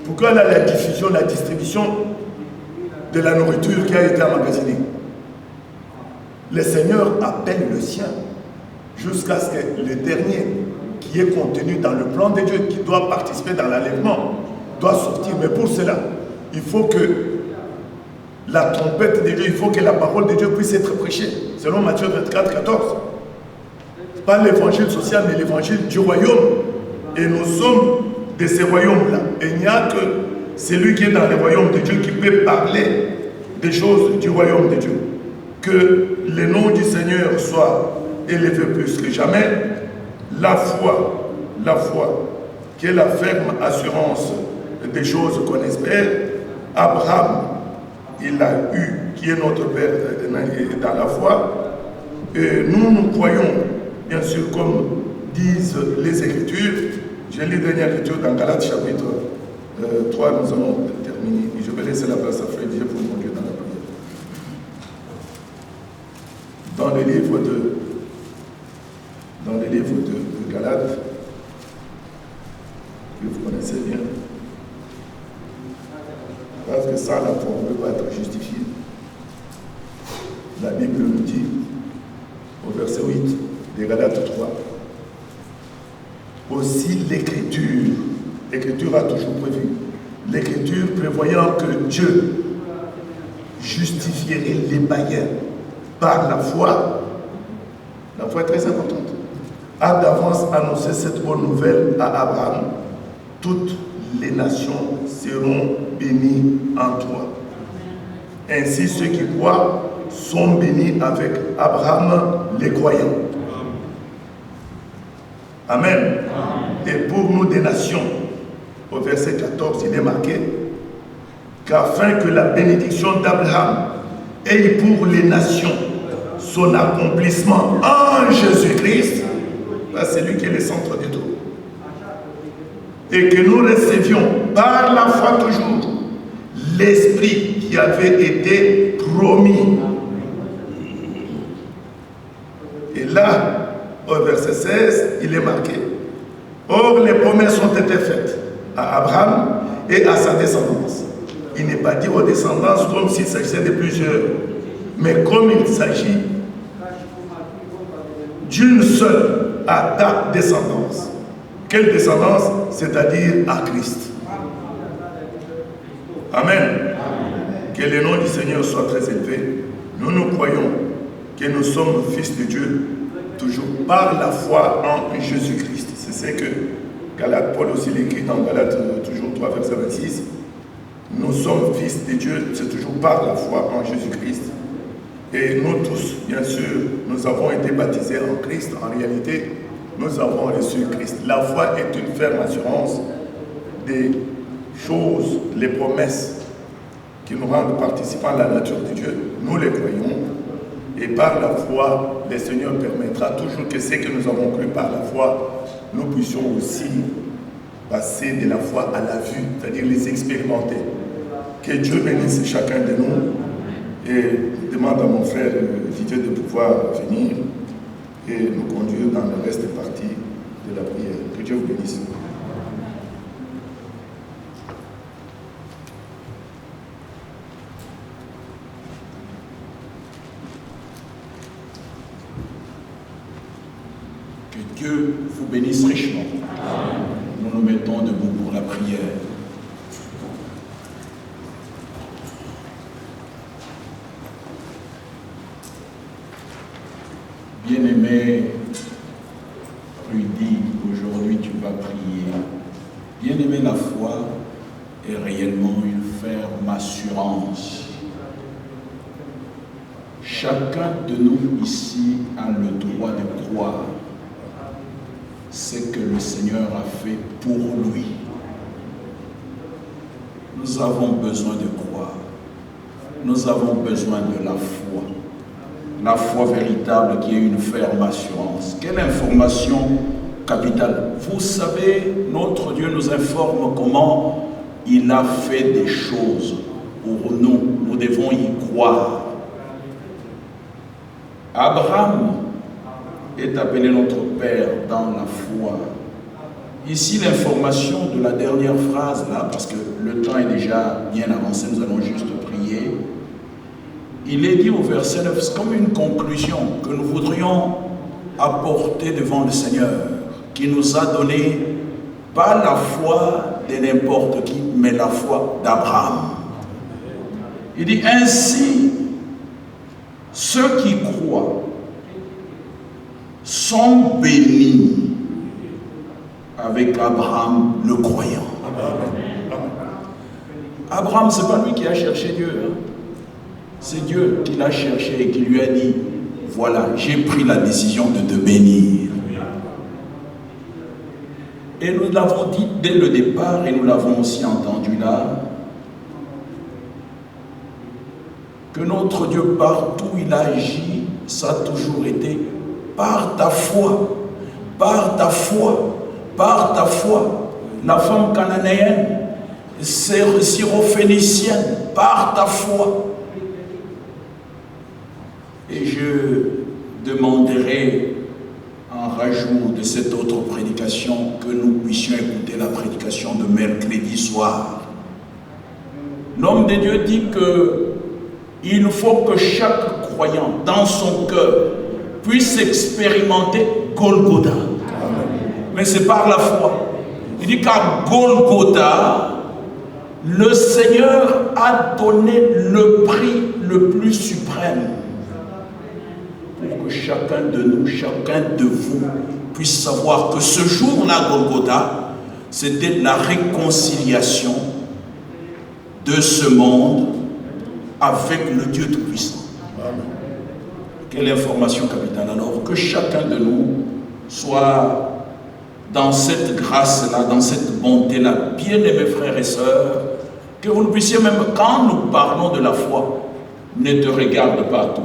Pourquoi là, la diffusion, la distribution de la nourriture qui a été emmagasinée? Le Seigneur appelle le sien jusqu'à ce que le dernier qui est contenu dans le plan de Dieu, qui doit participer dans l'enlèvement, doit sortir. Mais pour cela, il faut que la trompette de Dieu, il faut que la parole de Dieu puisse être prêchée, selon Matthieu 24, 14. Pas l'évangile social, mais l'évangile du royaume. Et nous sommes de ces royaumes-là. Et il n'y a que celui qui est dans le royaume de Dieu qui peut parler des choses du royaume de Dieu. Que le nom du Seigneur soit élevé plus que jamais. La foi, qui est la ferme assurance des choses qu'on espère. Abraham, il a eu, qui est notre Père dans la foi. Et nous croyons, bien sûr, comme disent les Écritures. J'ai lu la dernière lecture dans Galates chapitre 3, nous allons terminer. Et je vais laisser la place à Frère Dieu pour conduire dans la prière. Dans le livre de Galates, que vous connaissez bien, parce que sans la foi, on ne peut pas être justifié. La Bible nous dit, au verset 8 de Galates 3, aussi l'Écriture a toujours prévu, l'Écriture prévoyant que Dieu justifierait les païens par la foi est très importante, a d'avance annoncé cette bonne nouvelle à Abraham. Toutes les nations seront bénies en toi. Ainsi ceux qui croient sont bénis avec Abraham les croyants. Amen. Et pour nous des nations, au verset 14, il est marqué qu'afin que la bénédiction d'Abraham ait pour les nations son accomplissement en Jésus-Christ, c'est lui qui est le centre de tout. Et que nous recevions par la foi toujours l'Esprit qui avait été promis. Et là, au verset 16, il est marqué: or les promesses ont été faites à Abraham et à sa descendance. Il n'est pas dit aux descendances comme s'il s'agissait de plusieurs, mais comme il s'agit d'une seule à ta descendance. Quelle descendance? C'est-à-dire à Christ. Amen. Que le nom du Seigneur soit très élevé. Nous croyons que nous sommes fils de Dieu, toujours par la foi en Jésus-Christ. C'est ce que Galate, Paul aussi l'écrit dans Galate, toujours 3, verset 26. Nous sommes fils de Dieu, c'est toujours par la foi en Jésus-Christ. Et nous tous, bien sûr, nous avons été baptisés en Christ. En réalité, nous avons reçu Christ. La foi est une ferme assurance des choses, les promesses qui nous rendent participants à la nature de Dieu. Nous les croyons. Et par la foi, le Seigneur permettra toujours que ce que nous avons cru par la foi, nous puissions aussi passer de la foi à la vue, c'est-à-dire les expérimenter. Que Dieu bénisse chacun de nous. Et demande à mon frère Didier de pouvoir venir et nous conduire dans le reste des parties de la prière. Que Dieu vous bénisse. Que Dieu vous bénisse richement. Nous nous mettons debout pour la prière. Bien-aimé Rudy, aujourd'hui tu vas prier. Bien-aimé, la foi est réellement une ferme assurance. Chacun de nous ici a le droit de croire ce que le Seigneur a fait pour lui. Nous avons besoin de croire. Nous avons besoin de la foi. La foi véritable qui est une ferme assurance. Quelle information capitale! Vous savez, notre Dieu nous informe comment il a fait des choses pour nous. Nous devons y croire. Abraham est appelé notre Père dans la foi. Ici, l'information de la dernière phrase, là, parce que le temps est déjà bien avancé, nous allons juste prier. Il est dit au verset 9, c'est comme une conclusion que nous voudrions apporter devant le Seigneur, qui nous a donné pas la foi de n'importe qui, mais la foi d'Abraham. Il dit ainsi, ceux qui croient sont bénis avec Abraham le croyant. Abraham, ce n'est pas lui qui a cherché Dieu. Hein? C'est Dieu qui l'a cherché et qui lui a dit, voilà, j'ai pris la décision de te bénir. Et nous l'avons dit dès le départ et nous l'avons aussi entendu là, que notre Dieu, partout où il a agi, ça a toujours été par ta foi, par ta foi, par ta foi. La femme cananéenne, syrophénicienne, par ta foi. Et je demanderai en rajout de cette autre prédication que nous puissions écouter la prédication de mercredi soir. L'homme de Dieu dit qu'il faut que chaque croyant dans son cœur puisse expérimenter Golgotha. Mais c'est par la foi. Il dit qu'à Golgotha, le Seigneur a donné le prix le plus suprême pour que chacun de nous, chacun de vous puisse savoir que ce jour-là, Golgotha, c'était la réconciliation de ce monde avec le Dieu Tout-Puissant. Quelle information capitale! Alors que chacun de nous soit dans cette grâce-là, dans cette bonté-là, bien-aimés frères et sœurs, que vous ne puissiez même, quand nous parlons de la foi, ne te regarde pas à toi.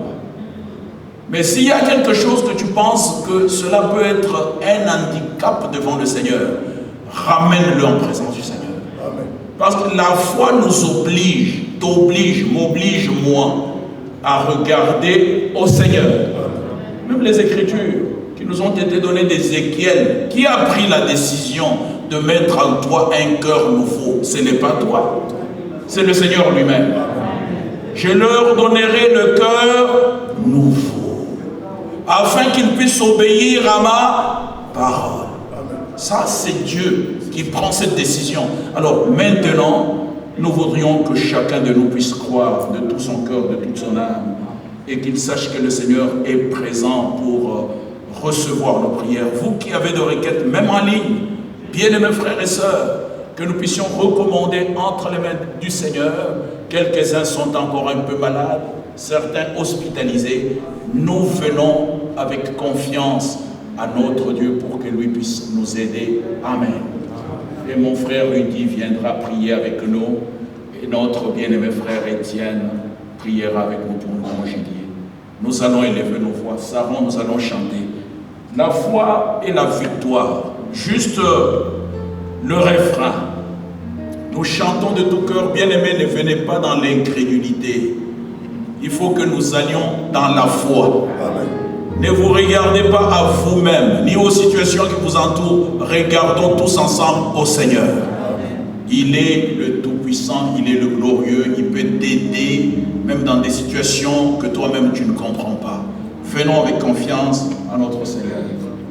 Mais s'il y a quelque chose que tu penses que cela peut être un handicap devant le Seigneur, ramène-le en présence du Seigneur. Amen. Parce que la foi nous oblige, t'oblige, m'oblige moi, à regarder au Seigneur. Même les Écritures qui nous ont été données d'Ézéchiel, qui a pris la décision de mettre en toi un cœur nouveau? Ce n'est pas toi, c'est le Seigneur lui-même. Je leur donnerai le cœur nouveau, afin qu'ils puissent obéir à ma parole. Ça, c'est Dieu qui prend cette décision. Alors maintenant, nous voudrions que chacun de nous puisse croire de tout son cœur, de toute son âme, et qu'il sache que le Seigneur est présent pour recevoir nos prières. Vous qui avez des requêtes, même en ligne, bien-aimés frères et sœurs, que nous puissions recommander entre les mains du Seigneur. Quelques-uns sont encore un peu malades, certains hospitalisés. Nous venons avec confiance à notre Dieu pour que lui puisse nous aider. Amen. Et mon frère Rudy viendra prier avec nous, et notre bien-aimé frère Étienne priera avec nous pour nous congédier. Nous allons élever nos voix. Savons, nous allons chanter la foi et la victoire. Juste le refrain. Nous chantons de tout cœur. Bien-aimés, ne venez pas dans l'incrédulité. Il faut que nous allions dans la foi. Amen. Ne vous regardez pas à vous-même, ni aux situations qui vous entourent. Regardons tous ensemble au Seigneur. Il est le Tout-Puissant, il est le Glorieux, il peut t'aider, même dans des situations que toi-même tu ne comprends pas. Venons avec confiance à notre Seigneur.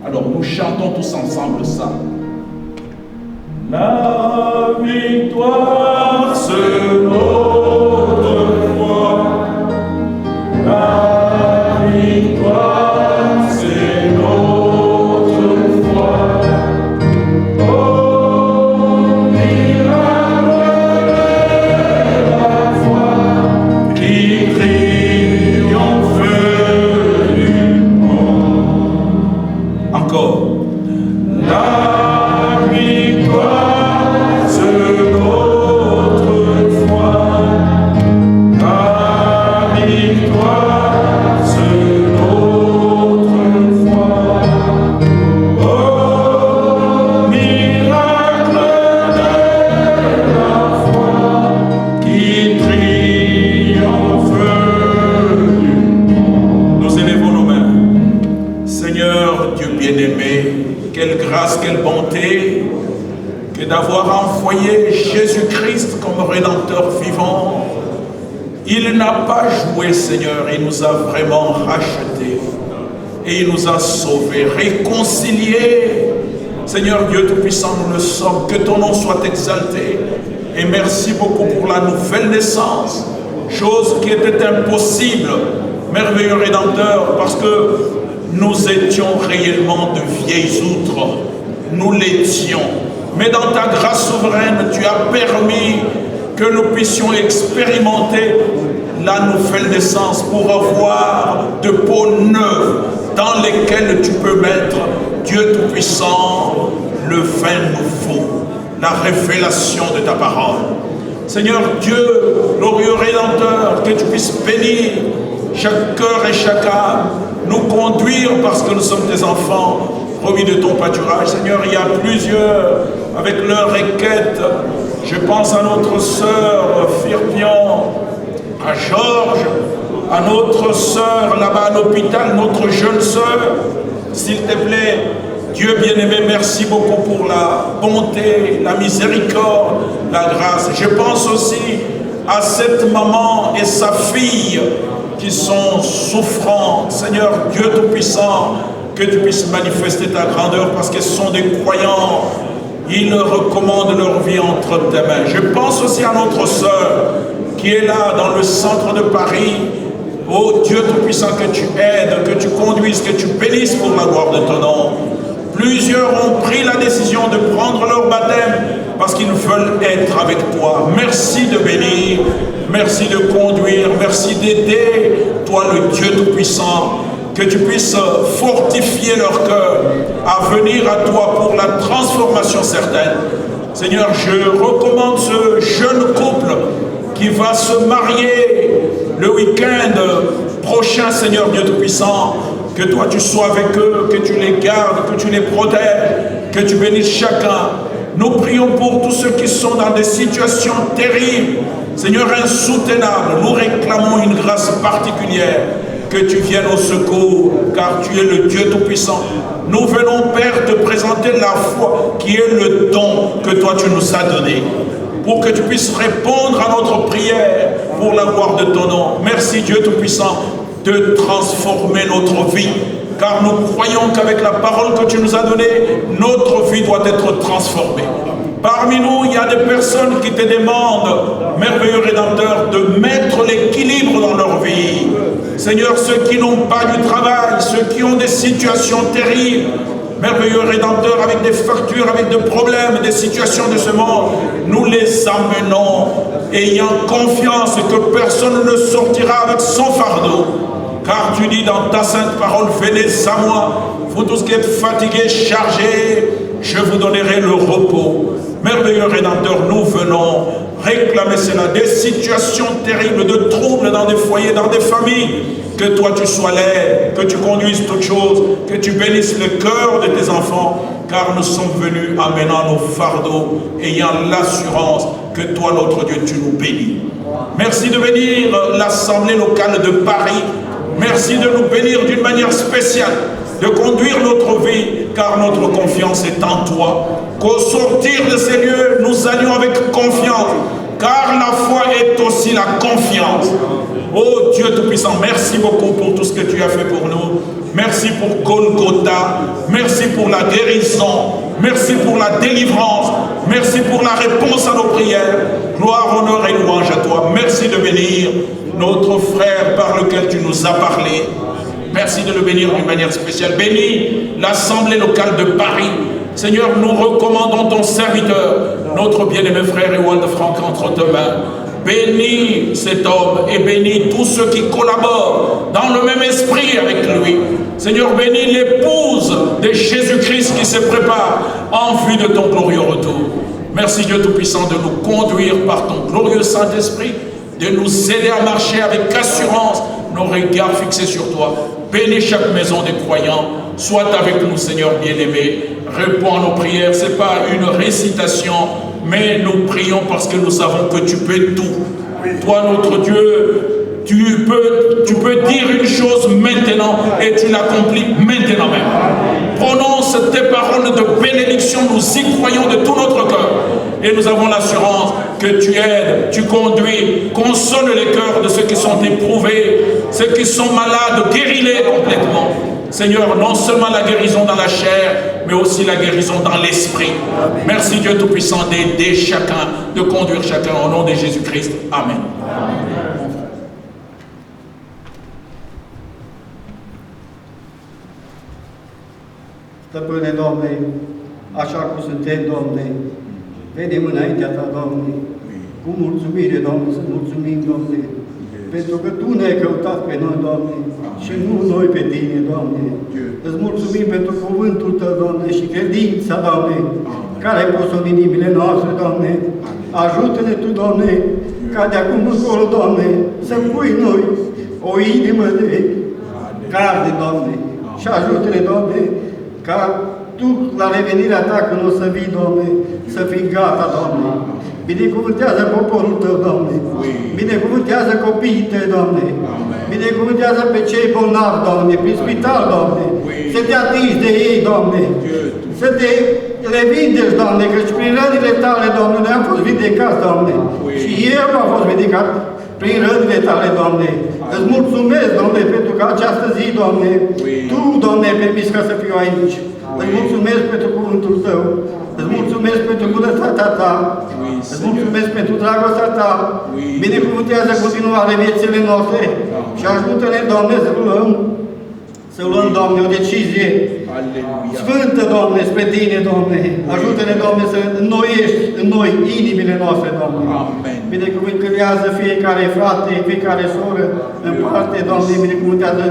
Alors nous chantons tous ensemble ça. La victoire, c'est notre foi. La victoire, c'est notre foi. Oh, miracle de la foi qui triomphe du monde. Encore. La victoire, c'est notre foi. La victoire, c'est notre foi. Oh, miracle de la foi qui triomphe du monde. Nous élevons nos mains. Seigneur Dieu bien-aimé, quelle grâce, quelle bonté que d'avoir envoyé Jésus-Christ comme Rédempteur vivant. Il n'a pas joué, Seigneur, il nous a vraiment rachetés et il nous a sauvés, réconciliés. Seigneur Dieu Tout-Puissant, nous le sommes, que ton nom soit exalté. Et merci beaucoup pour la nouvelle naissance, chose qui était impossible, merveilleux Rédempteur, parce que nous étions réellement de vieilles outres, nous l'étions. Mais dans ta grâce souveraine, tu as permis que nous puissions expérimenter la nouvelle naissance pour avoir de peaux neuves dans lesquelles tu peux mettre, Dieu Tout-Puissant, le vin nouveau, la révélation de ta parole. Seigneur Dieu, glorieux Rédempteur, que tu puisses bénir chaque cœur et chaque âme, nous conduire parce que nous sommes tes enfants, remis de ton pâturage. Seigneur, il y a plusieurs avec leurs requêtes. Je pense à notre sœur Firpion, à Georges, à notre sœur là-bas à l'hôpital, notre jeune sœur. S'il te plaît, Dieu bien-aimé, merci beaucoup pour la bonté, la miséricorde, la grâce. Je pense aussi à cette maman et sa fille qui sont souffrants. Seigneur Dieu Tout-Puissant, que tu puisses manifester ta grandeur parce qu'ils sont des croyants. Ils recommandent leur vie entre tes mains. Je pense aussi à notre sœur qui est là dans le centre de Paris. Oh Dieu Tout-Puissant, que tu aides, que tu conduises, que tu bénisses pour la gloire de ton nom. Plusieurs ont pris la décision de prendre leur baptême parce qu'ils veulent être avec toi. Merci de bénir, merci de conduire, merci d'aider, toi le Dieu Tout-Puissant, que tu puisses fortifier leur cœur à venir à toi pour la transformation certaine. Seigneur, je recommande ce jeune couple qui va se marier le week-end prochains, Seigneur Dieu Tout-Puissant. Que toi tu sois avec eux, que tu les gardes, que tu les protèges, que tu bénisses chacun. Nous prions pour tous ceux qui sont dans des situations terribles, Seigneur, insoutenables. Nous réclamons une grâce particulière, que tu viennes au secours, car tu es le Dieu Tout-Puissant. Nous venons, Père, te présenter la foi, qui est le don que toi tu nous as donné, pour que tu puisses répondre à notre prière pour la gloire de ton nom. Merci Dieu Tout-Puissant de transformer notre vie, car nous croyons qu'avec la parole que tu nous as donnée, notre vie doit être transformée. Parmi nous, il y a des personnes qui te demandent, merveilleux Rédempteur, de mettre l'équilibre dans leur vie. Seigneur, ceux qui n'ont pas du travail, ceux qui ont des situations terribles, merveilleux Rédempteur, avec des factures, avec des problèmes, des situations de ce monde, nous les amenons, ayant confiance que personne ne sortira avec son fardeau. Car tu dis dans ta sainte parole, venez à moi, vous tous qui êtes fatigués, chargés, je vous donnerai le repos. Merveilleux Rédempteur, nous venons réclamer cela, des situations terribles, de troubles dans des foyers, dans des familles. Que toi tu sois l'aide, que tu conduises toutes choses, que tu bénisses le cœur de tes enfants, car nous sommes venus amenant nos fardeaux, ayant l'assurance que toi, notre Dieu, tu nous bénis. Merci de bénir l'Assemblée locale de Paris. Merci de nous bénir d'une manière spéciale, de conduire notre vie, car notre confiance est en toi. Qu'au sortir de ces lieux, nous allions avec confiance, car la foi est aussi la confiance. Oh Dieu Tout-Puissant, merci beaucoup pour tout ce que tu as fait pour nous. Merci pour Golgotha, merci pour la guérison, merci pour la délivrance, merci pour la réponse à nos prières. Gloire, honneur et louange à toi. Merci de bénir notre frère par lequel tu nous as parlé. Merci de le bénir d'une manière spéciale. Bénis l'Assemblée locale de Paris. Seigneur, nous recommandons ton serviteur, notre bien-aimé frère Ewald Franck, entre tes mains. Bénis cet homme et bénis tous ceux qui collaborent dans le même esprit avec lui. Seigneur, bénis l'épouse de Jésus-Christ qui se prépare en vue de ton glorieux retour. Merci Dieu Tout-Puissant de nous conduire par ton glorieux Saint-Esprit, de nous aider à marcher avec assurance, nos regards fixés sur toi. Bénis chaque maison des croyants. Sois avec nous, Seigneur bien-aimé. Réponds à nos prières. Ce n'est pas une récitation, mais nous prions parce que nous savons que tu peux tout. Toi, notre Dieu, tu peux dire une chose maintenant et tu l'accomplis maintenant même. Prononce tes paroles de bénédiction. Nous y croyons de tout notre cœur. Et nous avons l'assurance que tu aides, tu conduis, console les cœurs de ceux qui sont éprouvés, ceux qui sont malades, guéris-les complètement. Seigneur, non seulement la guérison dans la chair, mais aussi la guérison dans l'esprit. Merci Dieu Tout-Puissant d'aider chacun, de conduire chacun au nom de Jésus-Christ. Amen. Stăpâne, Doamne, așa cum suntem, Doamne, venim înaintea Ta, Doamne, cu mulțumire, Doamne, să mulțumim, Doamne, pentru că Tu ne-ai căutat pe noi, Doamne, și nu noi pe Tine, Doamne. Îți mulțumim pentru cuvântul Tău, Doamne, și credința, Doamne, care ai pus-o în inimile noastre, Doamne. Ajută-ne Tu, Doamne, ca de acum încolo, Doamne, să pui noi o inimă de carne, Doamne, și ajută-ne, Doamne, ca Tu, la revenirea Ta, când o să vii, Doamne, să fii gata, Doamne. Binecuvântează poporul Tău, Doamne. Binecuvântează copiii Tăi, Doamne. Binecuvântează pe cei bolnavi, Doamne, prin spital, Doamne. Să Te atingi de ei, Doamne. Să Te le vindești, Doamne, căci prin rănile Tale, Doamne, noi am fost vindecați, Doamne. Și eu am fost vindecat prin rănile Tale, Doamne. Îți mulțumesc, Doamne, pentru că această zi, Doamne, Tu, Doamne, ai permis ca să fiu aici. Îți mulțumesc pentru cuvântul Tău. Îți mulțumesc pentru bunătatea Ta. Îți mulțumesc pentru dragostea Ta. Binecuvântează continuare viețile noastre. Și ajută-ne, Doamne, să luăm, Doamne, o decizie sfântă, Doamne, spre Tine, Doamne. Ajută-ne, Doamne, să înnoiești în noi inimile noastre, Doamne. Binecuvântează fiecare frate, fiecare soră în parte, Doamne, binecuvântează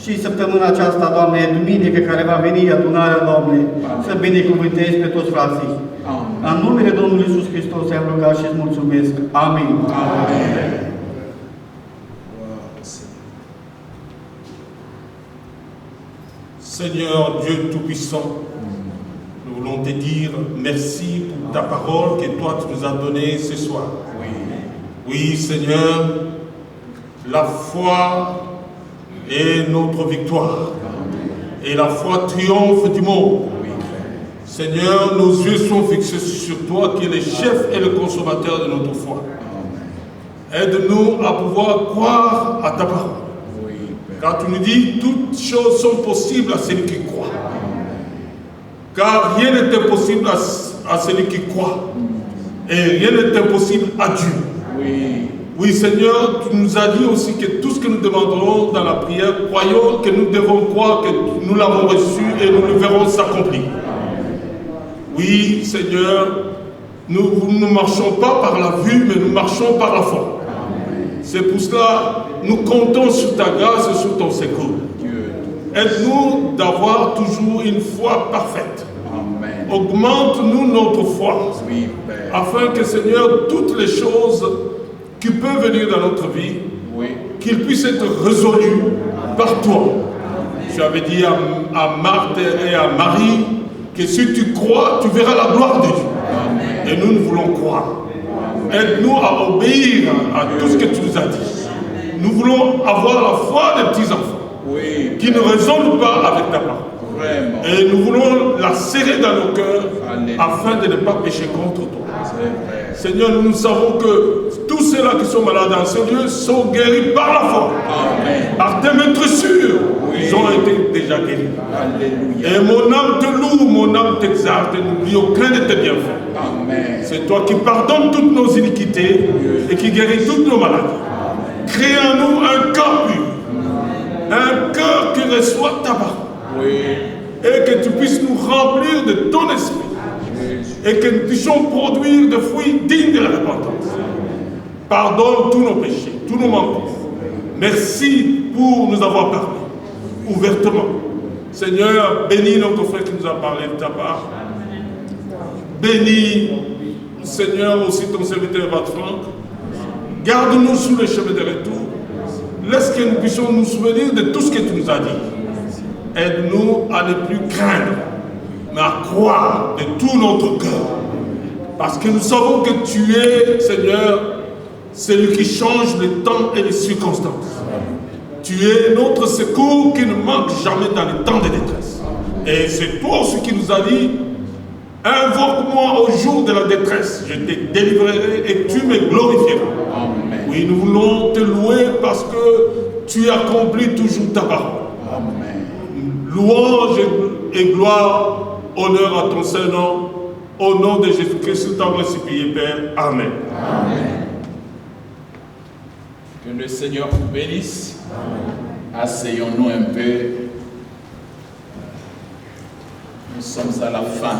și săptămâna aceasta, Doamne, duminică care va veni adunarea, Doamne, să binecuvântezi pe toți frații. În numele Domnului Iisus Hristos te-am rugat și îți mulțumesc. Amin. Amin. Seigneur Dieu Tout-Puissant, nous voulons te dire merci pour ta parole que toi tu nous as donnée ce soir. Oui, Seigneur, la foi est notre victoire. Et la foi triomphe du monde. Seigneur, nos yeux sont fixés sur toi qui es le chef et le consommateur de notre foi. Aide-nous à pouvoir croire à ta parole. Car tu nous dis, toutes choses sont possibles à celui qui croit. Car rien n'est impossible à celui qui croit. Et rien n'est impossible à Dieu. Oui, Seigneur, tu nous as dit aussi que tout ce que nous demanderons dans la prière, croyons que nous devons croire que nous l'avons reçu et nous le verrons s'accomplir. Oui, Seigneur, nous ne marchons pas par la vue, mais nous marchons par la foi. C'est pour cela nous comptons sur ta grâce et sur ton secours. Aide-nous d'avoir toujours une foi parfaite. Augmente-nous notre foi, afin que, Seigneur, toutes les choses qui peuvent venir dans notre vie, qu'ils puissent être résolus par toi. Tu avais dit à Marthe et à Marie que si tu crois, tu verras la gloire de Dieu. Et nous voulons croire. Aide-nous à obéir à tout ce que tu nous as dit. Nous voulons avoir la foi des petits-enfants qui ne raisonnent pas avec ta parole. Et nous voulons la serrer dans nos cœurs afin de ne pas pécher contre toi. Seigneur, nous savons que tous ceux-là qui sont malades dans ce lieu sont guéris par la foi. Par tes maîtres sûrs, ils ont été déjà guéris. Et mon âme te loue, mon âme t'exalte, et n'oublie aucun de tes bienfaits. C'est toi qui pardonnes toutes nos iniquités et qui guéris toutes nos maladies. Crée en nous un cœur pur, un cœur qui reçoit ta parole. Et que tu puisses nous remplir de ton esprit. Et que nous puissions produire des fruits dignes de la repentance. Pardonne tous nos péchés, tous nos manquements. Merci pour nous avoir parlé ouvertement. Seigneur, bénis notre frère qui nous a parlé de ta part. Bénis, Seigneur, aussi ton serviteur Vat Franck. Garde-nous sous le chemin de retour. Laisse que nous puissions nous souvenir de tout ce que tu nous as dit. Aide-nous à ne plus craindre, mais à croire de tout notre cœur. Parce que nous savons que tu es, Seigneur, celui qui change les temps et les circonstances. Tu es notre secours qui ne manque jamais dans les temps de détresse. Et c'est toi aussi qui nous as dit, invoque-moi au jour de la détresse, je te délivrerai et tu me glorifieras. Amen. Oui, nous voulons te louer parce que tu accomplis toujours ta parole. Amen. Louange et gloire, honneur à ton Saint-Nom, au nom de Jésus-Christ, t'en ainsi prié, Père. Amen. Amen. Que le Seigneur vous bénisse. Asseyons-nous un peu. Nous sommes à la fin